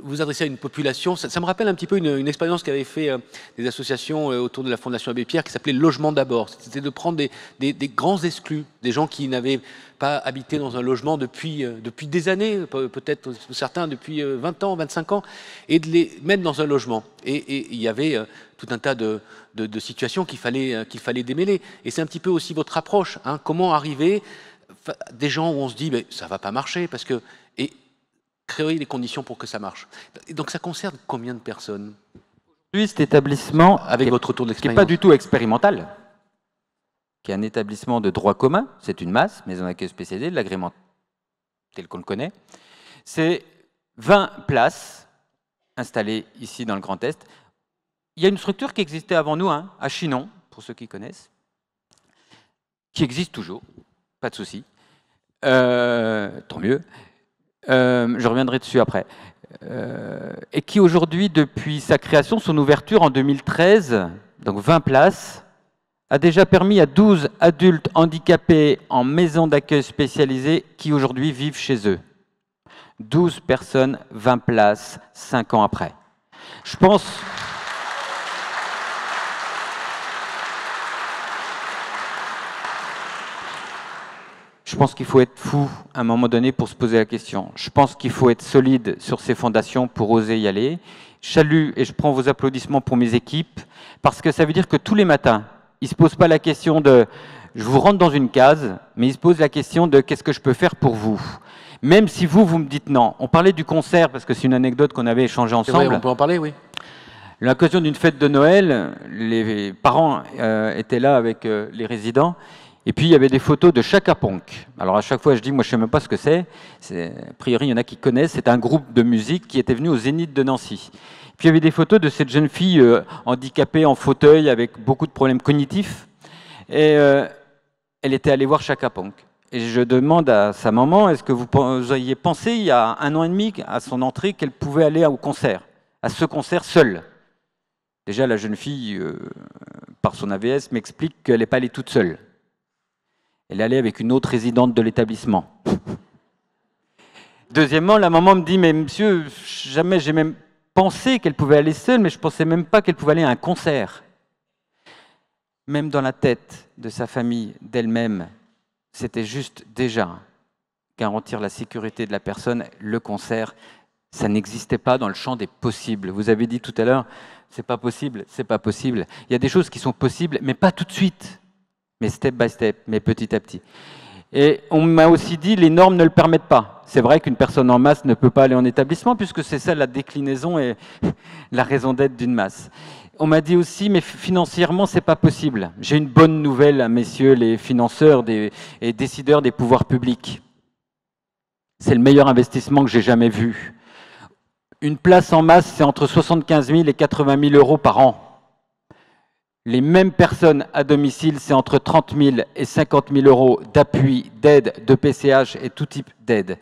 Vous adressez à une population, ça me rappelle un petit peu une expérience qu'avaient fait des associations autour de la Fondation Abbé Pierre qui s'appelait Logement d'abord. C'était de prendre des grands exclus, des gens qui n'avaient pas habité dans un logement depuis des années, peut-être certains depuis 20 ans, 25 ans, et de les mettre dans un logement. Et il y avait tout un tas de situations qu'il fallait démêler. Et c'est un petit peu aussi votre approche. Hein, comment arriver des gens où on se dit mais ça ne va pas marcher parce que... créer les conditions pour que ça marche. Et donc ça concerne combien de personnes? Aujourd'hui, cet établissement, avec votre retour qui n'est d'expérience, pas du tout expérimental, qui est un établissement de droit commun, c'est une masse, maison d'accueil spécialisée, de l'agrément tel qu'on le connaît, c'est 20 places installées ici dans le Grand Est. Il y a une structure qui existait avant nous, hein, à Chinon, pour ceux qui connaissent, qui existe toujours, pas de souci, tant mieux. Je reviendrai dessus après. Et qui aujourd'hui, depuis sa création, son ouverture en 2013, donc 20 places, a déjà permis à 12 adultes handicapés en maison d'accueil spécialisée qui aujourd'hui vivent chez eux. 12 personnes, 20 places, 5 ans après. Je pense qu'il faut être fou à un moment donné pour se poser la question. Je pense qu'il faut être solide sur ses fondations pour oser y aller. Je salue et je prends vos applaudissements pour mes équipes, parce que ça veut dire que tous les matins, ils ne se posent pas la question de « je vous rentre dans une case », mais ils se posent la question de « qu'est-ce que je peux faire pour vous ?» Même si vous me dites non. On parlait du concert, parce que c'est une anecdote qu'on avait échangée ensemble. Vrai, on peut en parler, oui. À l'occasion d'une fête de Noël, les parents étaient là avec les résidents. Et puis, il y avait des photos de Chaka Ponk. Alors, à chaque fois, je dis, moi, je ne sais même pas ce que c'est. A priori, il y en a qui connaissent. C'est un groupe de musique qui était venu au Zénith de Nancy. Puis, il y avait des photos de cette jeune fille handicapée en fauteuil avec beaucoup de problèmes cognitifs. Et elle était allée voir Chaka Ponk. Et je demande à sa maman, est-ce que vous aviez pensé, il y a 1 an et demi, à son entrée, qu'elle pouvait aller au concert, à ce concert seule? Déjà, la jeune fille, par son AVS, m'explique qu'elle n'est pas allée toute seule. Elle est allée avec une autre résidente de l'établissement. Deuxièmement, la maman me dit, mais monsieur, jamais j'ai même pensé qu'elle pouvait aller seule, mais je ne pensais même pas qu'elle pouvait aller à un concert. Même dans la tête de sa famille, d'elle-même, c'était juste déjà garantir la sécurité de la personne. Le concert, ça n'existait pas dans le champ des possibles. Vous avez dit tout à l'heure, c'est pas possible, c'est pas possible. Il y a des choses qui sont possibles, mais pas tout de suite. Mais step by step, mais petit à petit. Et on m'a aussi dit, les normes ne le permettent pas. C'est vrai qu'une personne en masse ne peut pas aller en établissement, puisque c'est ça la déclinaison et la raison d'être d'une masse. On m'a dit aussi, mais financièrement, c'est pas possible. J'ai une bonne nouvelle à messieurs les financeurs et décideurs des pouvoirs publics. C'est le meilleur investissement que j'ai jamais vu. Une place en masse, c'est entre 75 000 et 80 000 euros par an. Les mêmes personnes à domicile, c'est entre 30 000 et 50 000 euros d'appui, d'aide, de PCH et tout type d'aide.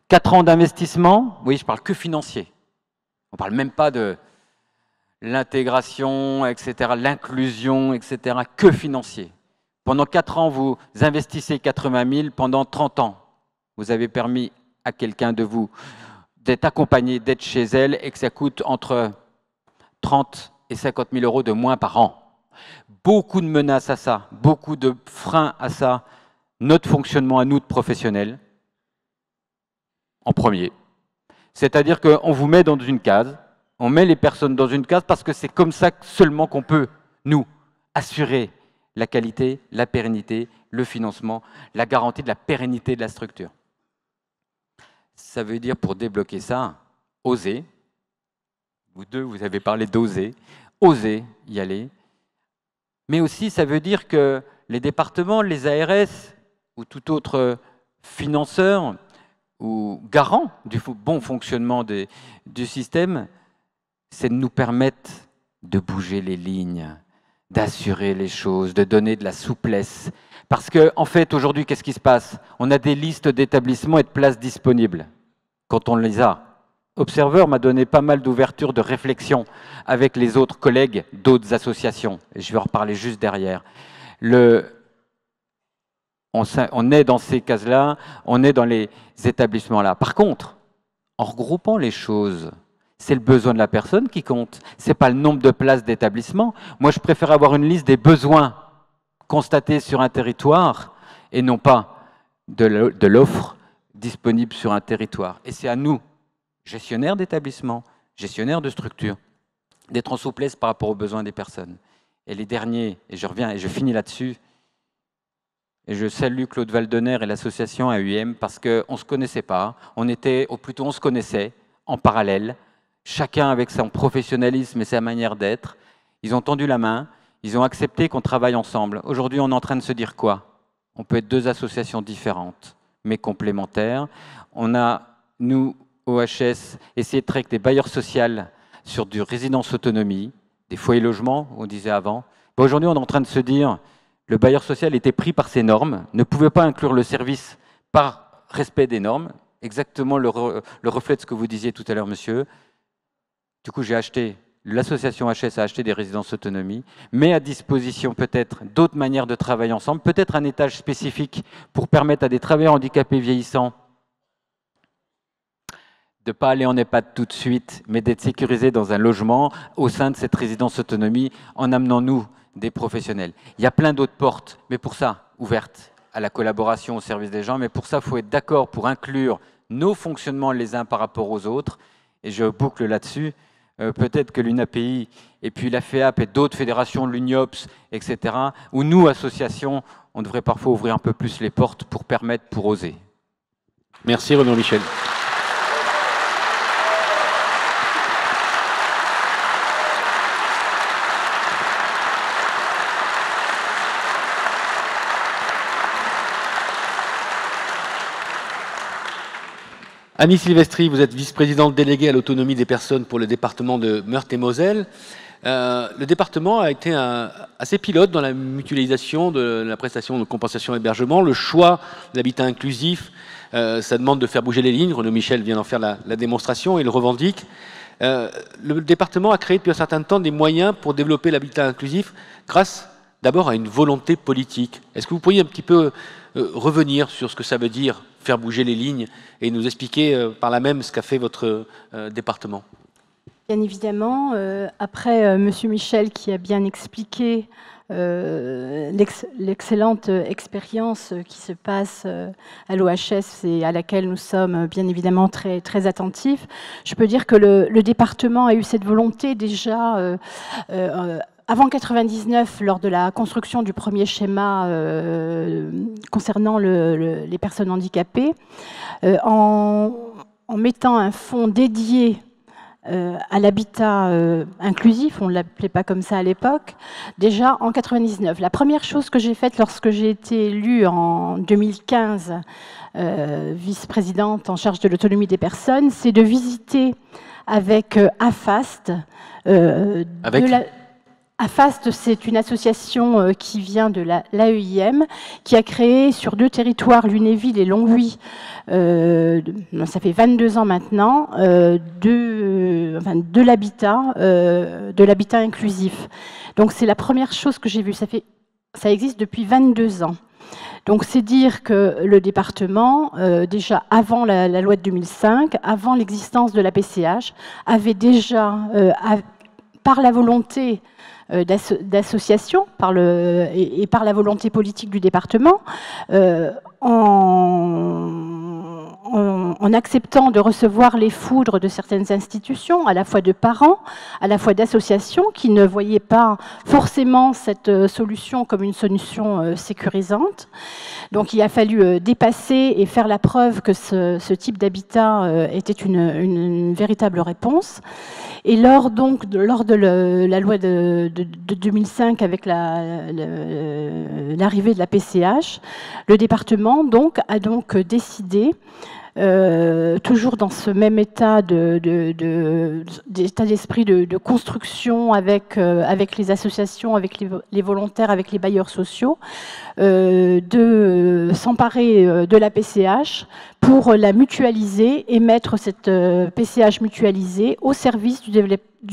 4 ans d'investissement, oui, je parle que financier. On ne parle même pas de l'intégration, etc., l'inclusion, etc., que financier. Pendant 4 ans, vous investissez 80 000, pendant 30 ans, vous avez permis à quelqu'un d'être accompagné, d'être chez elle, et que ça coûte entre 30 et 50 000 euros de moins par an. Beaucoup de menaces à ça, beaucoup de freins à ça, notre fonctionnement à nous de professionnels, en premier. C'est-à-dire qu'on vous met dans une case, on met les personnes dans une case parce que c'est comme ça seulement qu'on peut, nous, assurer la qualité, la pérennité, le financement, la garantie de la pérennité de la structure. Ça veut dire, pour débloquer ça, oser. Vous deux, vous avez parlé d'oser. Oser y aller. Mais aussi, ça veut dire que les départements, les ARS ou tout autre financeur ou garant du bon fonctionnement du système, c'est de nous permettre de bouger les lignes, d'assurer les choses, de donner de la souplesse. Parce qu'en fait, aujourd'hui, qu'est-ce qui se passe? On a des listes d'établissements et de places disponibles. Quand on les a, Observer m'a donné pas mal d'ouverture de réflexion avec les autres collègues d'autres associations. Et je vais en reparler juste derrière. On est dans ces cases-là, on est dans les établissements-là. Par contre, en regroupant les choses, c'est le besoin de la personne qui compte. Ce n'est pas le nombre de places d'établissement. Moi, je préfère avoir une liste des besoins constatés sur un territoire et non pas de l'offre disponible sur un territoire. Et c'est à nous, gestionnaires d'établissements, gestionnaires de structures, d'être en souplesse par rapport aux besoins des personnes. Et les derniers, et je reviens et je finis là-dessus, et je salue Claude Valdener et l'association AUM parce qu'on ne se connaissait pas, on se connaissait en parallèle, chacun avec son professionnalisme et sa manière d'être. Ils ont tendu la main, ils ont accepté qu'on travaille ensemble. Aujourd'hui, on est en train de se dire quoi? On peut être deux associations différentes, mais complémentaires. On a, nous, OHS, essayé de travailler avec des bailleurs sociaux sur du résidence autonomie, des foyers logements, on disait avant. Aujourd'hui, on est en train de se dire, le bailleur social était pris par ces normes, ne pouvait pas inclure le service par respect des normes, exactement le reflet de ce que vous disiez tout à l'heure, monsieur. Du coup, l'association HS a acheté des résidences autonomie, met à disposition peut-être d'autres manières de travailler ensemble, peut-être un étage spécifique pour permettre à des travailleurs handicapés vieillissants de ne pas aller en EHPAD tout de suite, mais d'être sécurisés dans un logement au sein de cette résidence autonomie en amenant nous des professionnels. Il y a plein d'autres portes, mais pour ça, ouvertes à la collaboration au service des gens, mais pour ça, il faut être d'accord pour inclure nos fonctionnements les uns par rapport aux autres. Et je boucle là-dessus. Peut-être que l'UNAPI et puis la FEAP et d'autres fédérations, l'UNIOPS, etc., où nous, associations, on devrait parfois ouvrir un peu plus les portes pour oser. Merci Renaud Michel. Annie Silvestri, vous êtes vice-présidente déléguée à l'autonomie des personnes pour le département de Meurthe-et-Moselle. Le département a été assez pilote dans la mutualisation de la prestation de compensation hébergement. Le choix de l'habitat inclusif, ça demande de faire bouger les lignes. Renaud Michel vient d'en faire la démonstration et le revendique. Le département a créé depuis un certain temps des moyens pour développer l'habitat inclusif grâce d'abord à une volonté politique. Est-ce que vous pourriez un petit peu revenir sur ce que ça veut dire faire bouger les lignes et nous expliquer par là même ce qu'a fait votre département? Bien évidemment, après Monsieur Michel qui a bien expliqué l'excellente expérience qui se passe à l'OHS et à laquelle nous sommes bien évidemment très, très attentifs, je peux dire que le département a eu cette volonté déjà avant 1999, lors de la construction du premier schéma concernant les personnes handicapées, en mettant un fonds dédié à l'habitat inclusif, on ne l'appelait pas comme ça à l'époque, déjà en 1999. La première chose que j'ai faite lorsque j'ai été élue en 2015, vice-présidente en charge de l'autonomie des personnes, c'est de visiter avec AFAST AFAST, c'est une association qui vient de l'AEIM, qui a créé sur 2 territoires, Lunéville et Longwy, ça fait 22 ans maintenant, de l'habitat inclusif. Donc c'est la première chose que j'ai vue, ça existe depuis 22 ans. Donc c'est dire que le département, déjà avant la loi de 2005, avant l'existence de la PCH, avait déjà, par la volonté d'association et par la volonté politique du département, en acceptant de recevoir les foudres de certaines institutions, à la fois de parents, à la fois d'associations qui ne voyaient pas forcément cette solution comme une solution sécurisante. Donc il a fallu dépasser et faire la preuve que ce type d'habitat était une véritable réponse. Et lors de la loi de 2005, avec l'arrivée de la PCH, le département a décidé, toujours dans ce même état d'esprit de construction avec les associations, avec les volontaires, avec les bailleurs sociaux, de s'emparer de la PCH pour la mutualiser et mettre cette PCH mutualisée au service du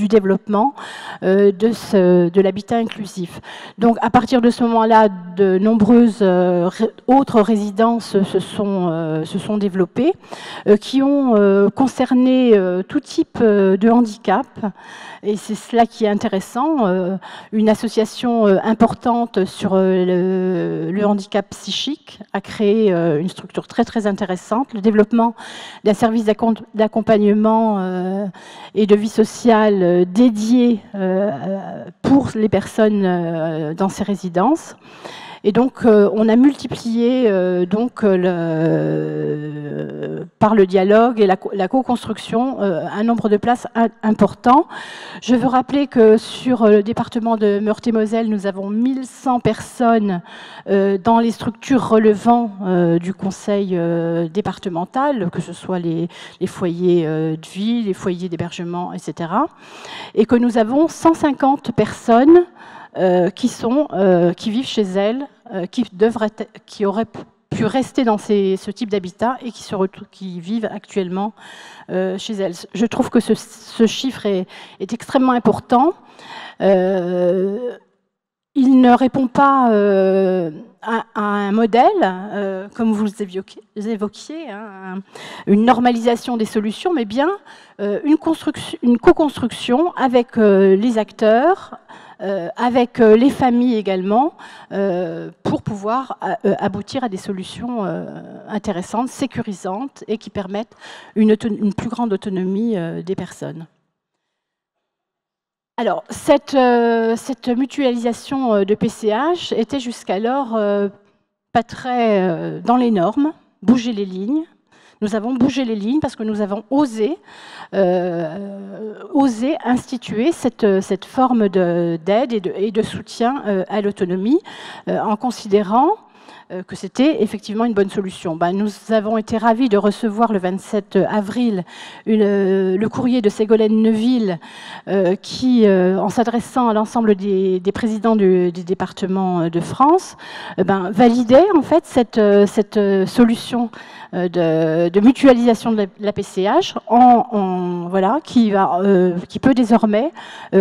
développement de l'habitat inclusif. Donc à partir de ce moment-là, de nombreuses autres résidences se sont développées, qui ont concerné tout type de handicap. Et c'est cela qui est intéressant. Une association importante sur le handicap psychique a créé une structure très très intéressante. Le développement d'un service d'accompagnement et de vie sociale dédié pour les personnes dans ces résidences. Et donc, on a multiplié par le dialogue et la co-construction un nombre de places important. Je veux rappeler que sur le département de Meurthe-et-Moselle, nous avons 1100 personnes dans les structures relevant du conseil départemental, que ce soit les foyers de vie, les foyers d'hébergement, etc. Et que nous avons 150 personnes qui vivent chez elles, qui auraient pu rester dans ce type d'habitat et qui vivent actuellement chez elles. Je trouve que ce chiffre est extrêmement important. Il ne répond pas à un modèle, comme vous évoquiez, hein, une normalisation des solutions, mais bien une co-construction avec les acteurs, avec les familles également, pour pouvoir aboutir à des solutions intéressantes, sécurisantes et qui permettent une plus grande autonomie des personnes. Alors, cette mutualisation de PCH était jusqu'alors pas très dans les normes, bouger les lignes. Nous avons bougé les lignes parce que nous avons osé instituer cette forme d'aide et de soutien à l'autonomie en considérant que c'était effectivement une bonne solution. Nous avons été ravis de recevoir le 27 avril le courrier de Ségolène Neuville qui, en s'adressant à l'ensemble des présidents des départements de France, validait en fait cette solution de mutualisation de la PCH qui peut désormais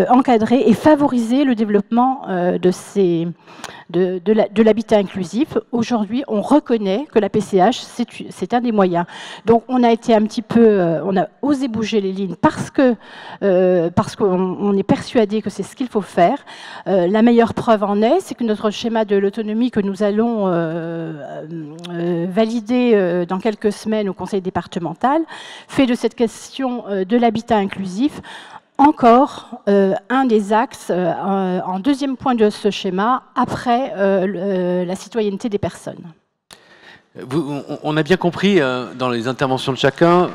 encadrer et favoriser le développement de l'habitat inclusif. Aujourd'hui, on reconnaît que la PCH, c'est un des moyens. Donc, on a été on a osé bouger les lignes parce qu'on est persuadé que c'est ce qu'il faut faire. La meilleure preuve en est, c'est que notre schéma de l'autonomie que nous allons valider dans quelques semaines au Conseil départemental fait de cette question de l'habitat inclusif encore un des axes en deuxième point de ce schéma, après la citoyenneté des personnes. On a bien compris dans les interventions de chacun.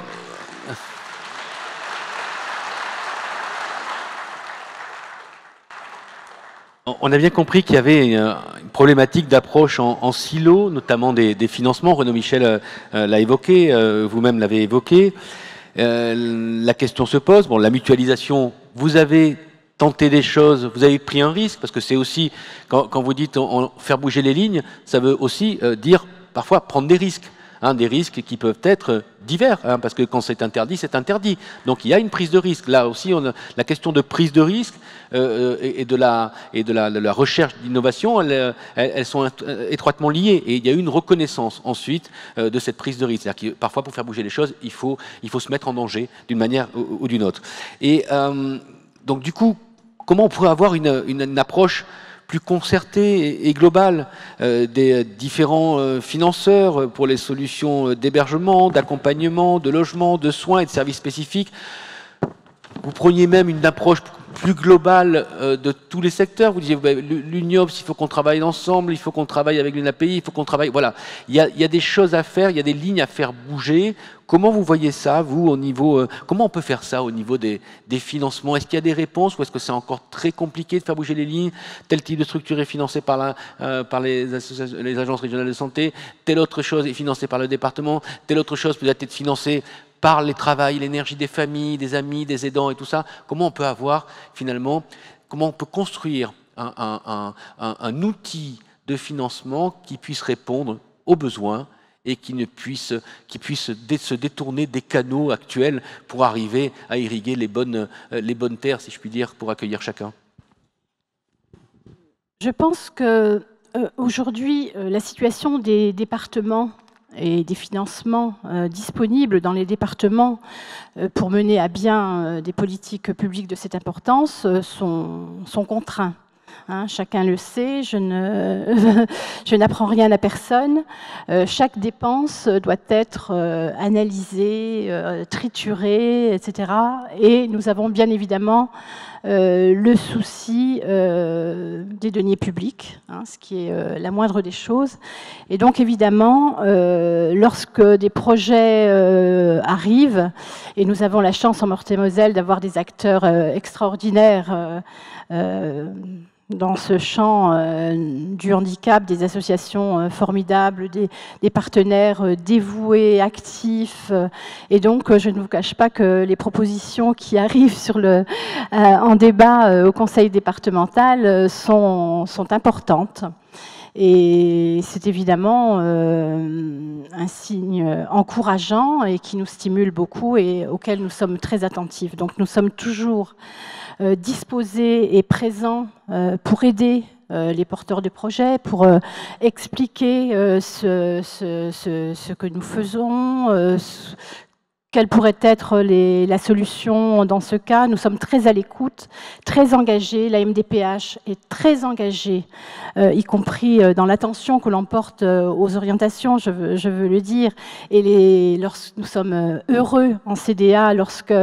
On a bien compris qu'il y avait une problématique d'approche en silo, notamment des financements. Renaud Michel l'a évoqué, vous-même l'avez évoqué. La question se pose, la mutualisation, vous avez tenter des choses, vous avez pris un risque, parce que c'est aussi, quand vous dites faire bouger les lignes, ça veut aussi dire parfois prendre des risques. Des risques qui peuvent être divers, parce que quand c'est interdit, c'est interdit. Donc il y a une prise de risque. Là aussi, la question de prise de risque et de la recherche d'innovation, elles sont étroitement liées. Et il y a une reconnaissance ensuite de cette prise de risque. C'est-à-dire que parfois, pour faire bouger les choses, il faut se mettre en danger d'une manière ou d'une autre. Et donc du coup, comment on pourrait avoir une approche plus concertée et globale des différents financeurs pour les solutions d'hébergement, d'accompagnement, de logement, de soins et de services spécifiques. Vous preniez même une approche plus globale de tous les secteurs. Vous disiez, l'UNIOPS, il faut qu'on travaille ensemble, il faut qu'on travaille avec l'UNAPI, il faut qu'on travaille... Voilà, il y a des choses à faire, il y a des lignes à faire bouger. Comment vous voyez ça, vous, au niveau... comment on peut faire ça au niveau des financements? Est-ce qu'il y a des réponses ou est-ce que c'est encore très compliqué de faire bouger les lignes? Tel type de structure est financé par les agences régionales de santé, telle autre chose est financée par le département, telle autre chose peut être financée par les travails, l'énergie des familles, des amis, des aidants et tout ça. Comment on peut avoir, finalement, comment on peut construire un outil de financement qui puisse répondre aux besoins et qui puisse se détourner des canaux actuels pour arriver à irriguer les bonnes terres, si je puis dire, pour accueillir chacun? Je pense que aujourd'hui, la situation des départements et des financements disponibles dans les départements pour mener à bien des politiques publiques de cette importance sont contraints. Chacun le sait, je n'apprends rien à personne. Chaque dépense doit être analysée, triturée, etc. Et nous avons bien évidemment le souci des deniers publics, ce qui est la moindre des choses. Et donc évidemment, lorsque des projets arrivent, et nous avons la chance en Meurthe-et-Moselle d'avoir des acteurs extraordinaires dans ce champ du handicap, des associations formidables, des partenaires dévoués, actifs. Et donc, je ne vous cache pas que les propositions qui arrivent en débat au conseil départemental sont importantes. Et c'est évidemment un signe encourageant et qui nous stimule beaucoup et auquel nous sommes très attentifs. Donc nous sommes toujours disposés et présents pour aider les porteurs de projets, pour expliquer ce que nous faisons, quelle pourrait être la solution dans ce cas. Nous sommes très à l'écoute, très engagés. La MDPH est très engagée, y compris dans l'attention que l'on porte aux orientations, je veux le dire. Et nous sommes heureux en CDA lorsque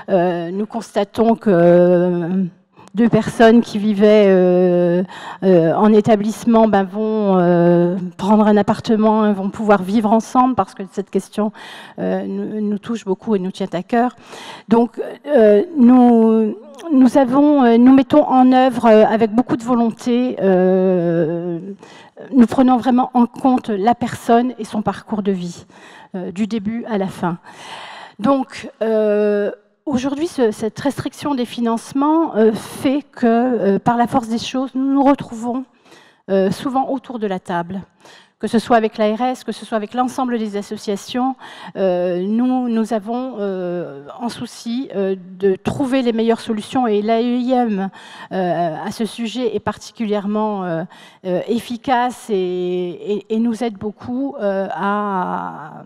nous constatons que 2 personnes qui vivaient en établissement vont prendre un appartement et vont pouvoir vivre ensemble parce que cette question nous touche beaucoup et nous tient à cœur. Donc nous mettons en œuvre avec beaucoup de volonté, nous prenons vraiment en compte la personne et son parcours de vie, du début à la fin. Donc aujourd'hui, cette restriction des financements fait que, par la force des choses, nous nous retrouvons souvent autour de la table. Que ce soit avec l'ARS, que ce soit avec l'ensemble des associations, nous avons en souci de trouver les meilleures solutions. Et l'AEIM, à ce sujet, est particulièrement efficace et nous aide beaucoup à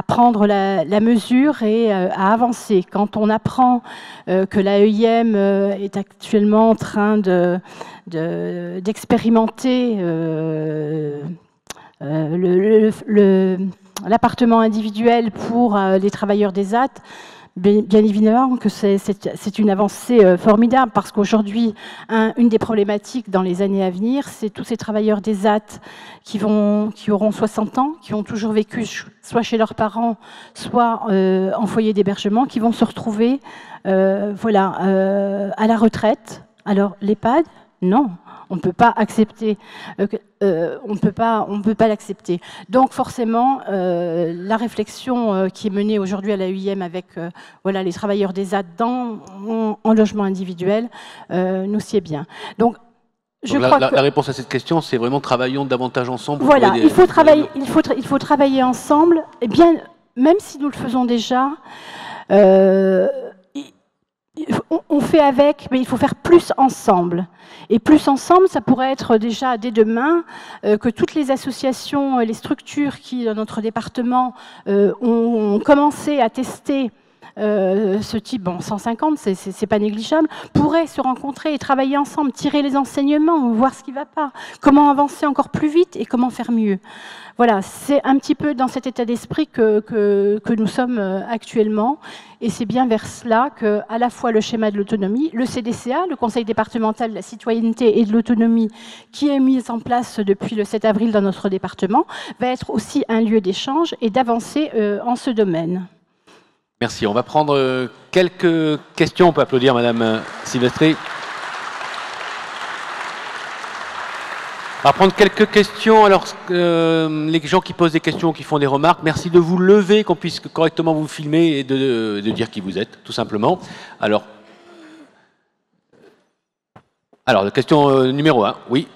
prendre la mesure et à avancer. Quand on apprend que l'AEIM est actuellement en train d'expérimenter l'appartement individuel pour les travailleurs des AT, bien évidemment que c'est une avancée formidable parce qu'aujourd'hui, une des problématiques dans les années à venir, c'est tous ces travailleurs des AT qui auront 60 ans, qui ont toujours vécu soit chez leurs parents, soit en foyer d'hébergement, qui vont se retrouver à la retraite. Alors, l'EHPAD, non. On ne peut pas accepter, on peut pas l'accepter. Donc forcément, la réflexion qui est menée aujourd'hui à la UIM avec voilà, les travailleurs des ZAD en logement individuel nous sied bien. Donc, la réponse à cette question, c'est vraiment travaillons davantage ensemble. Voilà, il faut travailler ensemble, et bien, même si nous le faisons déjà, on fait avec, mais il faut faire plus ensemble. Et plus ensemble, ça pourrait être déjà dès demain que toutes les associations, les structures qui, dans notre département, ont commencé à tester ce type, bon, 150, c'est pas négligeable, pourraient se rencontrer et travailler ensemble, tirer les enseignements, voir ce qui ne va pas, comment avancer encore plus vite et comment faire mieux. Voilà, c'est un petit peu dans cet état d'esprit que nous sommes actuellement, et c'est bien vers cela que, à la fois le schéma de l'autonomie, le CDCA, le Conseil départemental de la citoyenneté et de l'autonomie, qui est mis en place depuis le 7 avril dans notre département, va être aussi un lieu d'échange et d'avancer en ce domaine. Merci. On va prendre quelques questions. On peut applaudir Madame Silvestri. On va prendre quelques questions. Alors, les gens qui posent des questions ou qui font des remarques, merci de vous lever, qu'on puisse correctement vous filmer et de dire qui vous êtes, tout simplement. Alors question numéro 1, oui.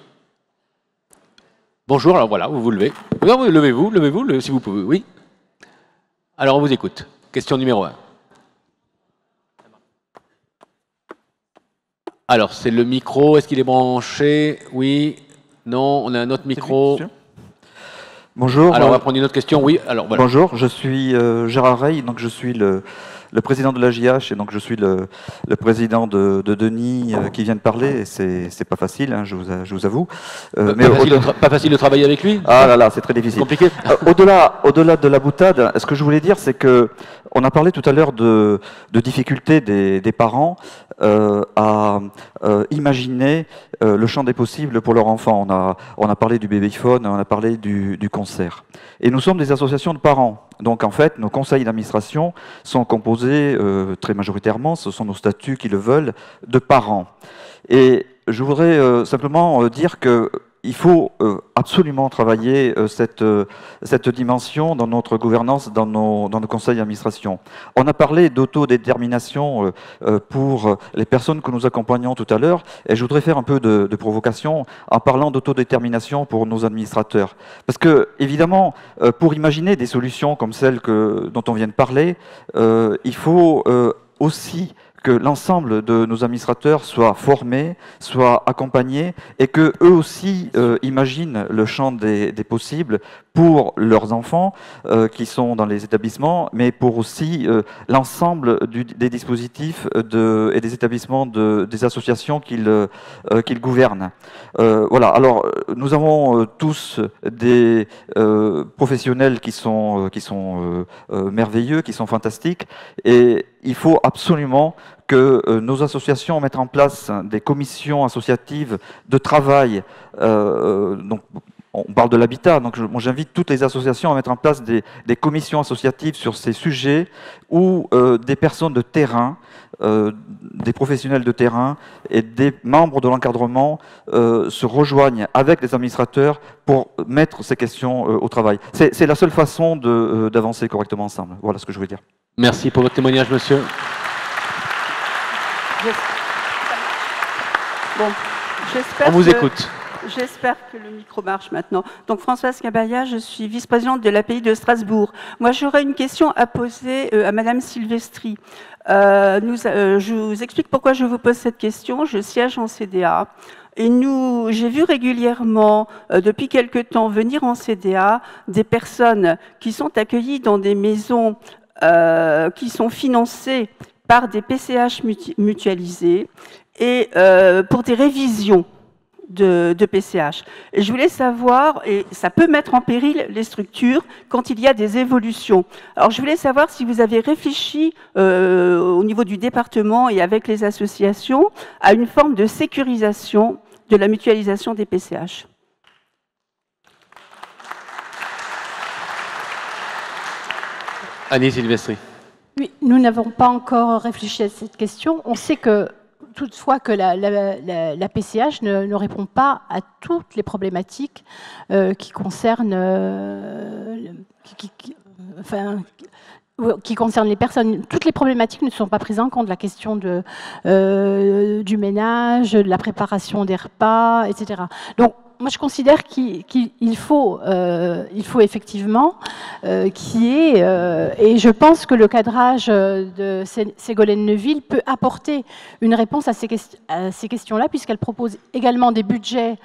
Bonjour, alors voilà, vous vous levez. Non, levez-vous, si vous pouvez, oui. Alors, on vous écoute. Question numéro 1. Alors, c'est le micro. Est-ce qu'il est branché? Oui. Non. On a un autre micro. Bonjour. Alors, on va prendre une autre question. Oui. Alors, voilà. Bonjour, je suis Gérard Rey, donc je suis le président de l'AJH, et donc je suis le président de Denis qui vient de parler. C'est pas facile, hein, je vous avoue. Pas facile de travailler avec lui? Ah là là, c'est très difficile. Compliqué. Au-delà de la boutade, ce que je voulais dire, c'est que on a parlé tout à l'heure de difficultés des parents à imaginer le champ des possibles pour leur enfant. On a parlé du babyphone, on a parlé du concert. Et nous sommes des associations de parents. Donc en fait, nos conseils d'administration sont composés très majoritairement, ce sont nos statuts qui le veulent, de parents. Et je voudrais simplement dire que il faut absolument travailler cette dimension dans notre gouvernance, dans nos conseils d'administration. On a parlé d'autodétermination pour les personnes que nous accompagnons tout à l'heure, et je voudrais faire un peu de provocation en parlant d'autodétermination pour nos administrateurs. Parce que, évidemment, pour imaginer des solutions comme celles dont on vient de parler, il faut aussi que l'ensemble de nos administrateurs soient formés, soient accompagnés, et que eux aussi imaginent le champ des possibles pour leurs enfants qui sont dans les établissements, mais pour aussi l'ensemble des dispositifs et des établissements des associations qu'ils gouvernent. Voilà. Alors, nous avons tous des professionnels qui sont merveilleux, qui sont fantastiques, et il faut absolument que nos associations mettent en place des commissions associatives de travail. Donc, on parle de l'habitat, donc j'invite toutes les associations à mettre en place des commissions associatives sur ces sujets où des personnes de terrain, des professionnels de terrain et des membres de l'encadrement se rejoignent avec les administrateurs pour mettre ces questions au travail. C'est la seule façon d'avancer correctement ensemble. Voilà ce que je voulais dire. Merci pour votre témoignage, monsieur. Bon, on vous écoute. J'espère que le micro marche maintenant. Donc Françoise Cabaya, je suis vice-présidente de l'API de Strasbourg. Moi, j'aurais une question à poser à Madame Silvestri. Je vous explique pourquoi je vous pose cette question. Je siège en CDA. Et j'ai vu régulièrement, depuis quelque temps, venir en CDA des personnes qui sont accueillies dans des maisons qui sont financées par des PCH mutualisés et pour des révisions de PCH. Et je voulais savoir, et ça peut mettre en péril les structures quand il y a des évolutions. Alors je voulais savoir si vous avez réfléchi au niveau du département et avec les associations à une forme de sécurisation de la mutualisation des PCH. Annie Silvestri. Oui, nous n'avons pas encore réfléchi à cette question. On sait que toutefois que la PCH ne répond pas à toutes les problématiques qui concernent qui concernent les personnes. Toutes les problématiques ne sont pas prises en compte, la question du ménage, de la préparation des repas, etc. Donc, moi, je considère qu'il faut effectivement qu'il y ait, et je pense que le cadrage de Ségolène Neuville peut apporter une réponse à ces questions-là, puisqu'elle propose également des budgets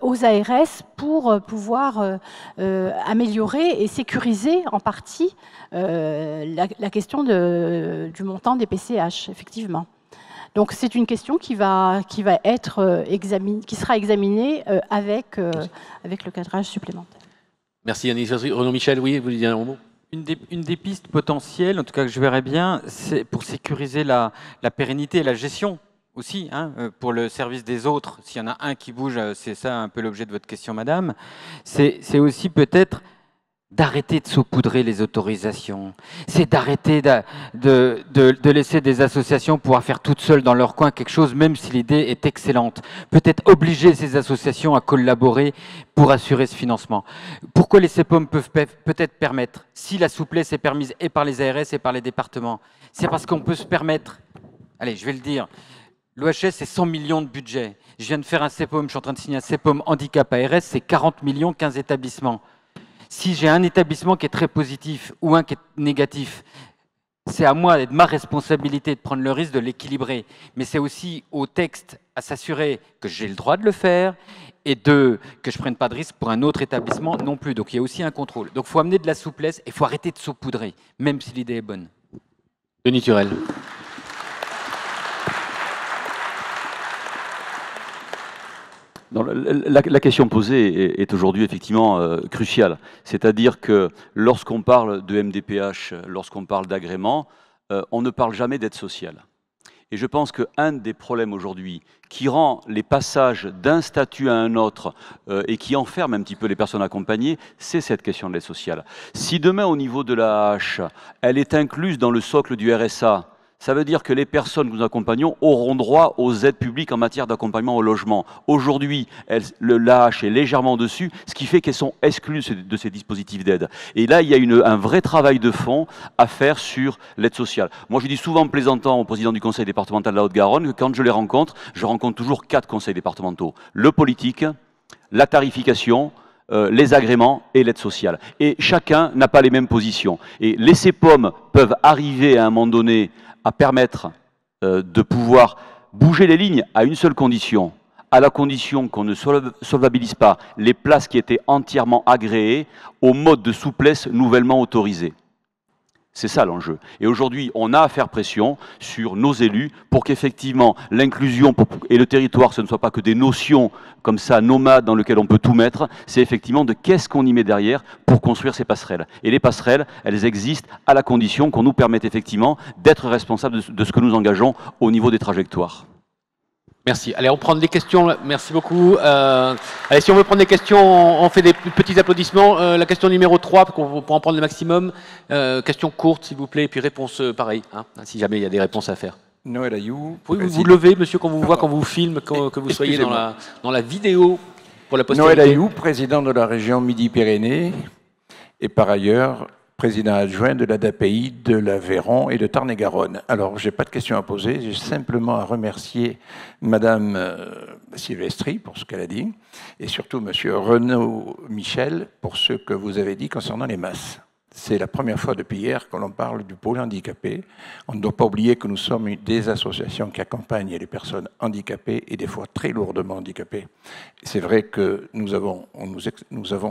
aux ARS pour pouvoir améliorer et sécuriser en partie la question du montant des PCH, effectivement. Donc c'est une question qui va être qui sera examinée avec le cadrage supplémentaire. Merci Yannick. Renaud Michel, oui, vous disiez un mot. Une des pistes potentielles, en tout cas que je verrais bien, c'est pour sécuriser la pérennité et la gestion aussi, hein, pour le service des autres. S'il y en a un qui bouge, c'est ça un peu l'objet de votre question, madame, c'est aussi peut-être d'arrêter de saupoudrer les autorisations, c'est d'arrêter de laisser des associations pouvoir faire toutes seules dans leur coin quelque chose, même si l'idée est excellente. Peut-être obliger ces associations à collaborer pour assurer ce financement. Pourquoi les CEPOM peuvent peut-être permettre, si la souplesse est permise et par les ARS et par les départements, c'est parce qu'on peut se permettre, allez, je vais le dire, l'OHS, c'est 100 millions de budget. Je viens de faire un CEPOM, je suis en train de signer un CEPOM handicap ARS, c'est 40 millions, 15 établissements. Si j'ai un établissement qui est très positif ou un qui est négatif, c'est à moi et de ma responsabilité de prendre le risque de l'équilibrer. Mais c'est aussi au texte à s'assurer que j'ai le droit de le faire et que je ne prenne pas de risque pour un autre établissement non plus. Donc il y a aussi un contrôle. Donc il faut amener de la souplesse et il faut arrêter de saupoudrer, même si l'idée est bonne. Denis Turel. Non, la question posée est aujourd'hui effectivement cruciale. C'est-à-dire que lorsqu'on parle de MDPH, lorsqu'on parle d'agrément, on ne parle jamais d'aide sociale. Et je pense qu'un des problèmes aujourd'hui qui rend les passages d'un statut à un autre et qui enferme un petit peu les personnes accompagnées, c'est cette question de l'aide sociale. Si demain, au niveau de la hache, elle est incluse dans le socle du RSA, ça veut dire que les personnes que nous accompagnons auront droit aux aides publiques en matière d'accompagnement au logement. Aujourd'hui, l'AH est légèrement dessus, ce qui fait qu'elles sont exclues de ces dispositifs d'aide. Et là, il y a un vrai travail de fond à faire sur l'aide sociale. Moi, je dis souvent en plaisantant au président du conseil départemental de la Haute-Garonne que quand je rencontre toujours 4 conseils départementaux. Le politique, la tarification, les agréments et l'aide sociale. Et chacun n'a pas les mêmes positions. Et les CEPOM peuvent arriver à un moment donné à permettre de pouvoir bouger les lignes à une seule condition, à la condition qu'on ne solvabilise pas les places qui étaient entièrement agréées au mode de souplesse nouvellement autorisé. C'est ça l'enjeu. Et aujourd'hui, on a à faire pression sur nos élus pour qu'effectivement l'inclusion et le territoire, ce ne soit pas que des notions comme ça, nomades, dans lesquelles on peut tout mettre, c'est effectivement de qu'est-ce qu'on y met derrière pour construire ces passerelles. Et les passerelles, elles existent à la condition qu'on nous permette effectivement d'être responsables de ce que nous engageons au niveau des trajectoires. Merci. Allez, on prend des questions. Merci beaucoup. Allez, si on veut prendre des questions, on fait des petits applaudissements. La question numéro 3, pour en prendre le maximum. Question courte, s'il vous plaît, et puis réponse pareille, hein, si jamais il y a des réponses à faire. Noël Ayou. Vous vous levez, monsieur, quand vous voit, quand vous filme, que vous soyez dans la vidéo pour la postérité. Noël Ayou, président de la région Midi-Pyrénées, et par ailleurs président adjoint de l'ADAPI de l'Aveyron et de Tarn-et-Garonne. Alors, je n'ai pas de questions à poser, j'ai simplement à remercier Madame Silvestri pour ce qu'elle a dit, et surtout Monsieur Renaud Michel pour ce que vous avez dit concernant les masses. C'est la première fois depuis hier que l'on parle du pôle handicapé. On ne doit pas oublier que nous sommes des associations qui accompagnent les personnes handicapées et des fois très lourdement handicapées. C'est vrai que nous avons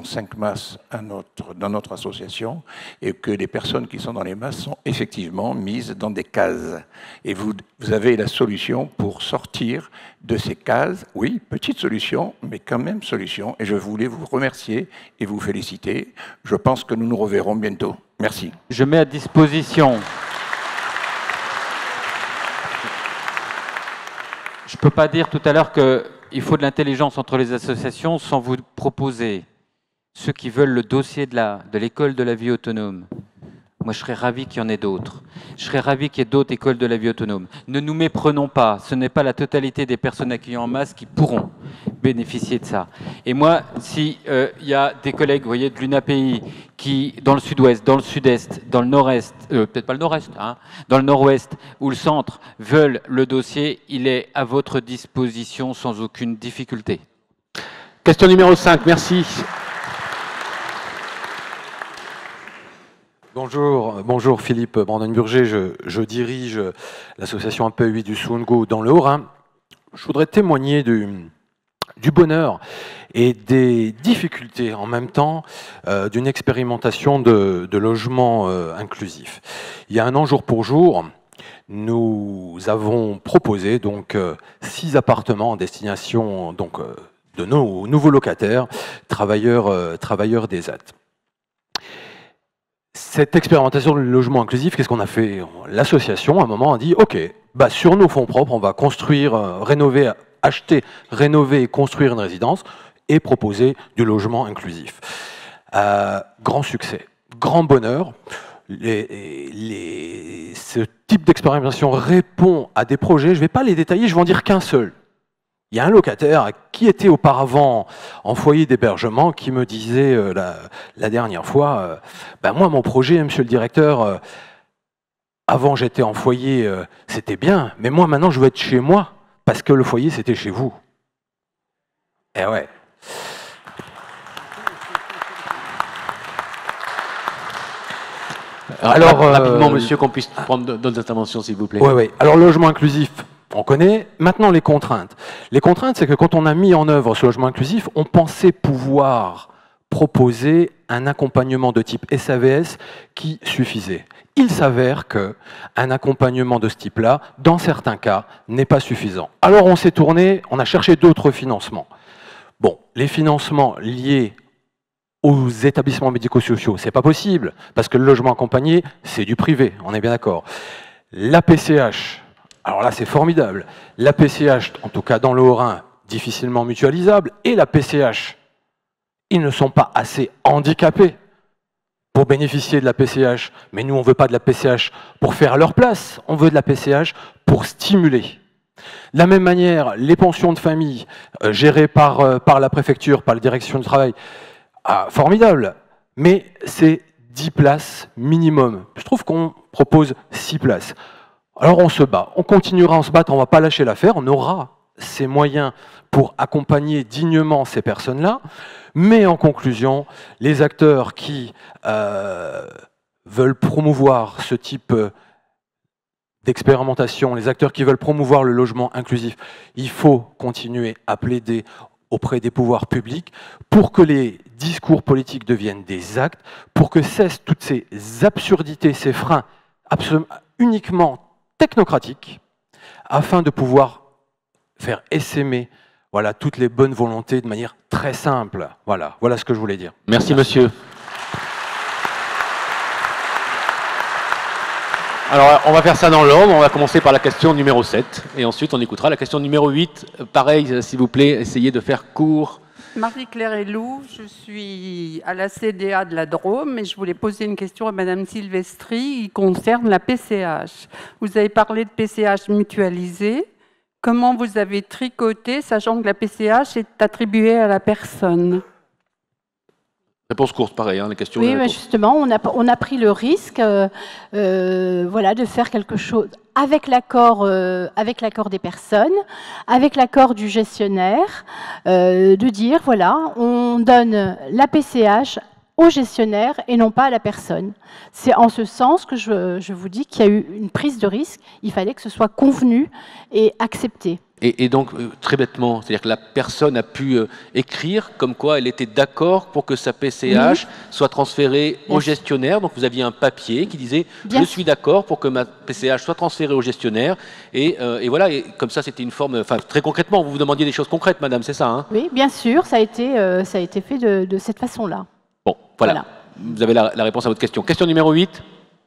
5 masses dans notre association et que les personnes qui sont dans les masses sont effectivement mises dans des cases. Et vous avez la solution pour sortir de ces cases. Oui, petite solution, mais quand même solution. Et je voulais vous remercier et vous féliciter. Je pense que nous nous reverrons bientôt. Merci. Je mets à disposition. Je ne peux pas dire tout à l'heure qu'il faut de l'intelligence entre les associations sans vous proposer, ceux qui veulent le dossier de l'école de la vie autonome, Moi, je serais ravi qu'il y en ait d'autres. Je serais ravi qu'il y ait d'autres écoles de la vie autonome. Ne nous méprenons pas. Ce n'est pas la totalité des personnes accueillies en masse qui pourront bénéficier de ça. Et moi, s'il y a des collègues, vous voyez, de l'UNAPI, qui, dans le sud-ouest, dans le sud-est, dans le nord-est, peut-être pas le nord-est, hein, dans le nord-ouest ou le centre, veulent le dossier, il est à votre disposition sans aucune difficulté. Question numéro 5, merci. Bonjour Philippe Brandon-Burger, je dirige l'association Un peu 8 du Soungo dans le Haut-Rhin. Je voudrais témoigner du bonheur et des difficultés en même temps d'une expérimentation de logement inclusif. Il y a un an, jour pour jour, nous avons proposé donc 6 appartements en destination donc, de nos nouveaux locataires, travailleurs des ZAD. Cette expérimentation de logement inclusif, qu'est-ce qu'on a fait? L'association, à un moment, a dit « Ok, bah, sur nos fonds propres, on va construire, rénover, acheter, rénover et construire une résidence et proposer du logement inclusif. » Grand succès, grand bonheur. Ce type d'expérimentation répond à des projets, je ne vais pas les détailler, je vais en dire qu'un seul. Il y a un locataire qui était auparavant en foyer d'hébergement qui me disait la dernière fois ben moi, mon projet, monsieur le directeur, avant j'étais en foyer, c'était bien, mais moi maintenant je veux être chez moi parce que le foyer c'était chez vous. » Eh ouais. Alors, rapidement, monsieur, qu'on puisse prendre d'autres interventions, s'il vous plaît. Oui. Alors, logement inclusif, on connaît. Maintenant, les contraintes. Les contraintes, c'est que quand on a mis en œuvre ce logement inclusif, on pensait pouvoir proposer un accompagnement de type SAVS qui suffisait. Il s'avère qu'un accompagnement de ce type-là, dans certains cas, n'est pas suffisant. Alors, on s'est tourné, on a cherché d'autres financements. Bon, les financements liés aux établissements médico-sociaux, c'est pas possible, parce que le logement accompagné, c'est du privé, on est bien d'accord. La PCH, alors là c'est formidable, la PCH, en tout cas dans le Haut-Rhin, difficilement mutualisable, et la PCH, ils ne sont pas assez handicapés pour bénéficier de la PCH, mais nous on veut pas de la PCH pour faire leur place, on veut de la PCH pour stimuler. De la même manière, les pensions de famille gérées par la préfecture, par la direction du travail, formidable, mais c'est 10 places minimum. Je trouve qu'on propose 6 places. Alors on se bat, on continuera à se battre, on ne va pas lâcher l'affaire, on aura ces moyens pour accompagner dignement ces personnes-là, mais en conclusion, les acteurs qui veulent promouvoir ce type d'expérimentation, les acteurs qui veulent promouvoir le logement inclusif, il faut continuer à plaider auprès des pouvoirs publics pour que les discours politiques deviennent des actes, pour que cessent toutes ces absurdités, ces freins uniquement technocratiques, afin de pouvoir faire essaimer voilà, toutes les bonnes volontés de manière très simple. Voilà ce que je voulais dire. Merci, monsieur. Alors, on va faire ça dans l'ordre. On va commencer par la question numéro 7. Et ensuite, on écoutera la question numéro 8. Pareil, s'il vous plaît, essayez de faire court. Marie-Claire Elou, je suis à la CDA de la Drôme et je voulais poser une question à Madame Silvestri qui concerne la PCH. Vous avez parlé de PCH mutualisée. Comment vous avez tricoté, sachant que la PCH est attribuée à la personne? Réponse courte, pareil, les questions. Oui, mais justement, on a pris le risque voilà, de faire quelque chose avec l'accord des personnes, avec l'accord du gestionnaire, de dire, voilà, on donne la PCH au gestionnaire et non pas à la personne. C'est en ce sens que je vous dis qu'il y a eu une prise de risque, il fallait que ce soit convenu et accepté. Et donc, très bêtement, c'est-à-dire que la personne a pu écrire comme quoi elle était d'accord pour que sa PCH soit transférée au gestionnaire. Donc, vous aviez un papier qui disait « Je suis d'accord pour que ma PCH soit transférée au gestionnaire ». Et voilà, et comme ça, c'était une forme... Enfin, très concrètement, vous vous demandiez des choses concrètes, madame, c'est ça, hein? Oui, bien sûr, ça a été fait de cette façon-là. Bon, voilà. Vous avez la réponse à votre question. Question numéro 8.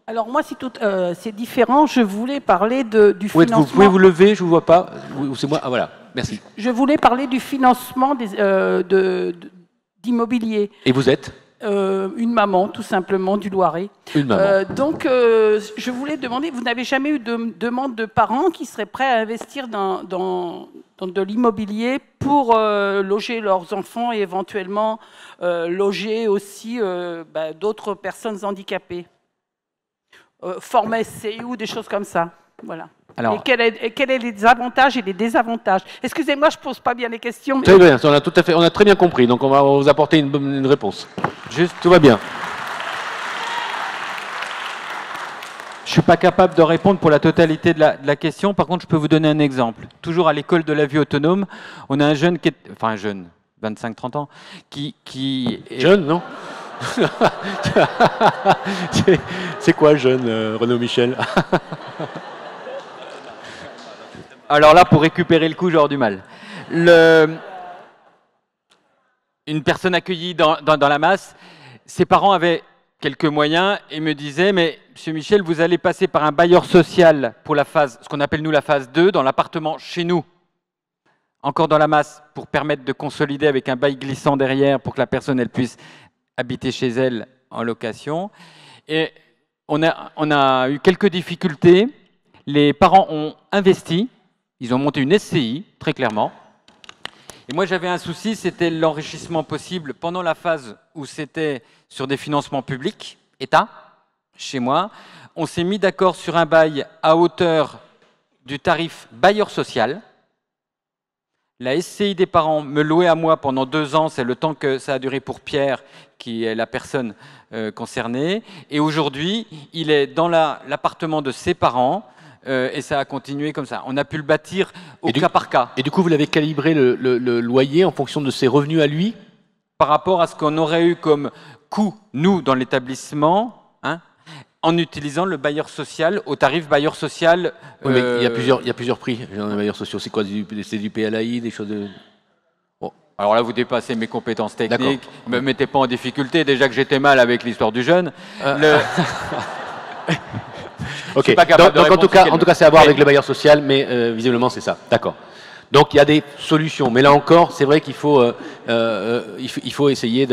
Alors moi, c'est différent. Je voulais parler du financement. Vous pouvez vous lever, je ne vous vois pas. C'est moi. Ah voilà, merci. Je voulais parler du financement d'immobilier. Et vous êtes une maman, tout simplement, du Loiret. Une maman. Donc, je voulais demander, vous n'avez jamais eu de demande de parents qui seraient prêts à investir dans de l'immobilier pour loger leurs enfants et éventuellement loger aussi d'autres personnes handicapées, former SCI ou des choses comme ça. Voilà. Alors, et quels sont les avantages et les désavantages? Excusez-moi, je ne pose pas bien les questions. Mais... Très bien, on a très bien compris, donc on va vous apporter une réponse. Juste, tout va bien. je ne suis pas capable de répondre pour la totalité de la question. Par contre, je peux vous donner un exemple. Toujours à l'école de la vie autonome, on a un jeune qui est... Enfin, un jeune, 25-30 ans, qui est... Jeune, non? C'est quoi jeune, Renaud Michel? Alors là, pour récupérer le coup, j'aurai du mal. Une personne accueillie dans la masse, ses parents avaient quelques moyens et me disaient « Mais Monsieur Michel, vous allez passer par un bailleur social pour la phase, ce qu'on appelle nous la phase 2, dans l'appartement chez nous, encore dans la masse, pour permettre de consolider avec un bail glissant derrière pour que la personne elle puisse habiter chez elle en location. » Et on a eu quelques difficultés. Les parents ont investi. Ils ont monté une SCI, très clairement. Et moi, j'avais un souci, c'était l'enrichissement possible pendant la phase où c'était sur des financements publics, État, chez moi. On s'est mis d'accord sur un bail à hauteur du tarif bailleur social. La SCI des parents me louait à moi pendant 2 ans, c'est le temps que ça a duré pour Pierre, qui est la personne concernée. Et aujourd'hui, il est dans l'appartement de ses parents. Et ça a continué comme ça. On a pu le bâtir au cas par cas. Et du coup, vous l'avez calibré le loyer en fonction de ses revenus à lui? Par rapport à ce qu'on aurait eu comme coût, nous, dans l'établissement, hein, en utilisant le bailleur social, au tarif bailleur social. Oui, mais il y a plusieurs prix dans les bailleurs sociaux. C'est quoi? C'est du PLAI, des choses de... Bon. Alors là, vous dépassez mes compétences techniques. Ne me mettez pas en difficulté. Déjà que j'étais mal avec l'histoire du jeune. Ok, donc en tout cas, c'est à voir avec le bailleur social, mais visiblement c'est ça. D'accord. Donc il y a des solutions, mais là encore, c'est vrai qu'il faut, essayer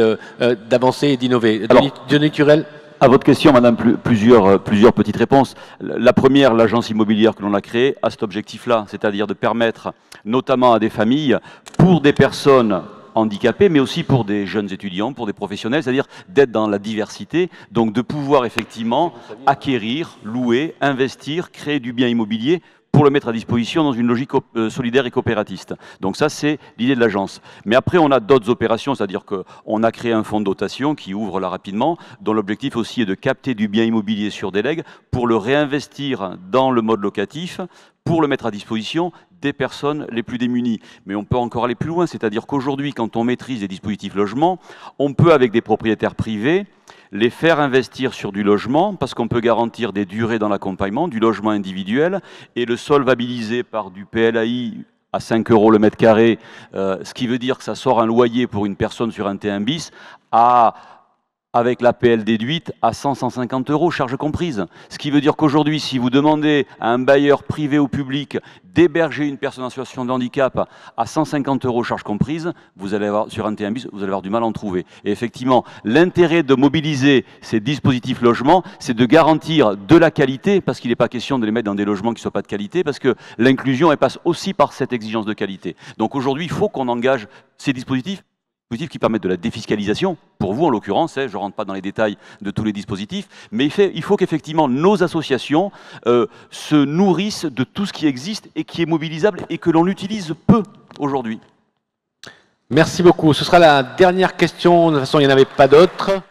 d'avancer et d'innover. Denis Turel. À votre question, madame, plusieurs petites réponses. La première, l'agence immobilière que l'on a créée a cet objectif-là, c'est-à-dire de permettre, notamment à des familles, pour des personnes handicapés, mais aussi pour des jeunes étudiants, pour des professionnels, c'est-à-dire d'être dans la diversité, donc de pouvoir effectivement acquérir, louer, investir, créer du bien immobilier pour le mettre à disposition dans une logique solidaire et coopératiste. Donc ça, c'est l'idée de l'agence. Mais après, on a d'autres opérations, c'est-à-dire qu'on a créé un fonds de dotation qui ouvre là rapidement, dont l'objectif aussi est de capter du bien immobilier sur des legs pour le réinvestir dans le mode locatif, pour le mettre à disposition des personnes les plus démunies. Mais on peut encore aller plus loin, c'est-à-dire qu'aujourd'hui, quand on maîtrise les dispositifs logement, on peut, avec des propriétaires privés, les faire investir sur du logement, parce qu'on peut garantir des durées dans l'accompagnement, du logement individuel, et le solvabiliser par du PLAI à 5 € le mètre carré, ce qui veut dire que ça sort un loyer pour une personne sur un T1 bis avec l'APL déduite à 100-150 €, charges comprises. Ce qui veut dire qu'aujourd'hui, si vous demandez à un bailleur privé ou public d'héberger une personne en situation de handicap à 150 €, charges comprises, vous allez avoir, sur un T1 bis, vous allez avoir du mal à en trouver. Et effectivement, l'intérêt de mobiliser ces dispositifs logements, c'est de garantir de la qualité, parce qu'il n'est pas question de les mettre dans des logements qui ne soient pas de qualité, parce que l'inclusion, elle passe aussi par cette exigence de qualité. Donc aujourd'hui, il faut qu'on engage ces dispositifs qui permettent de la défiscalisation, pour vous en l'occurrence, je ne rentre pas dans les détails de tous les dispositifs, mais il faut qu'effectivement nos associations se nourrissent de tout ce qui existe et qui est mobilisable et que l'on utilise peu aujourd'hui. Merci beaucoup. Ce sera la dernière question, de toute façon il n'y en avait pas d'autres.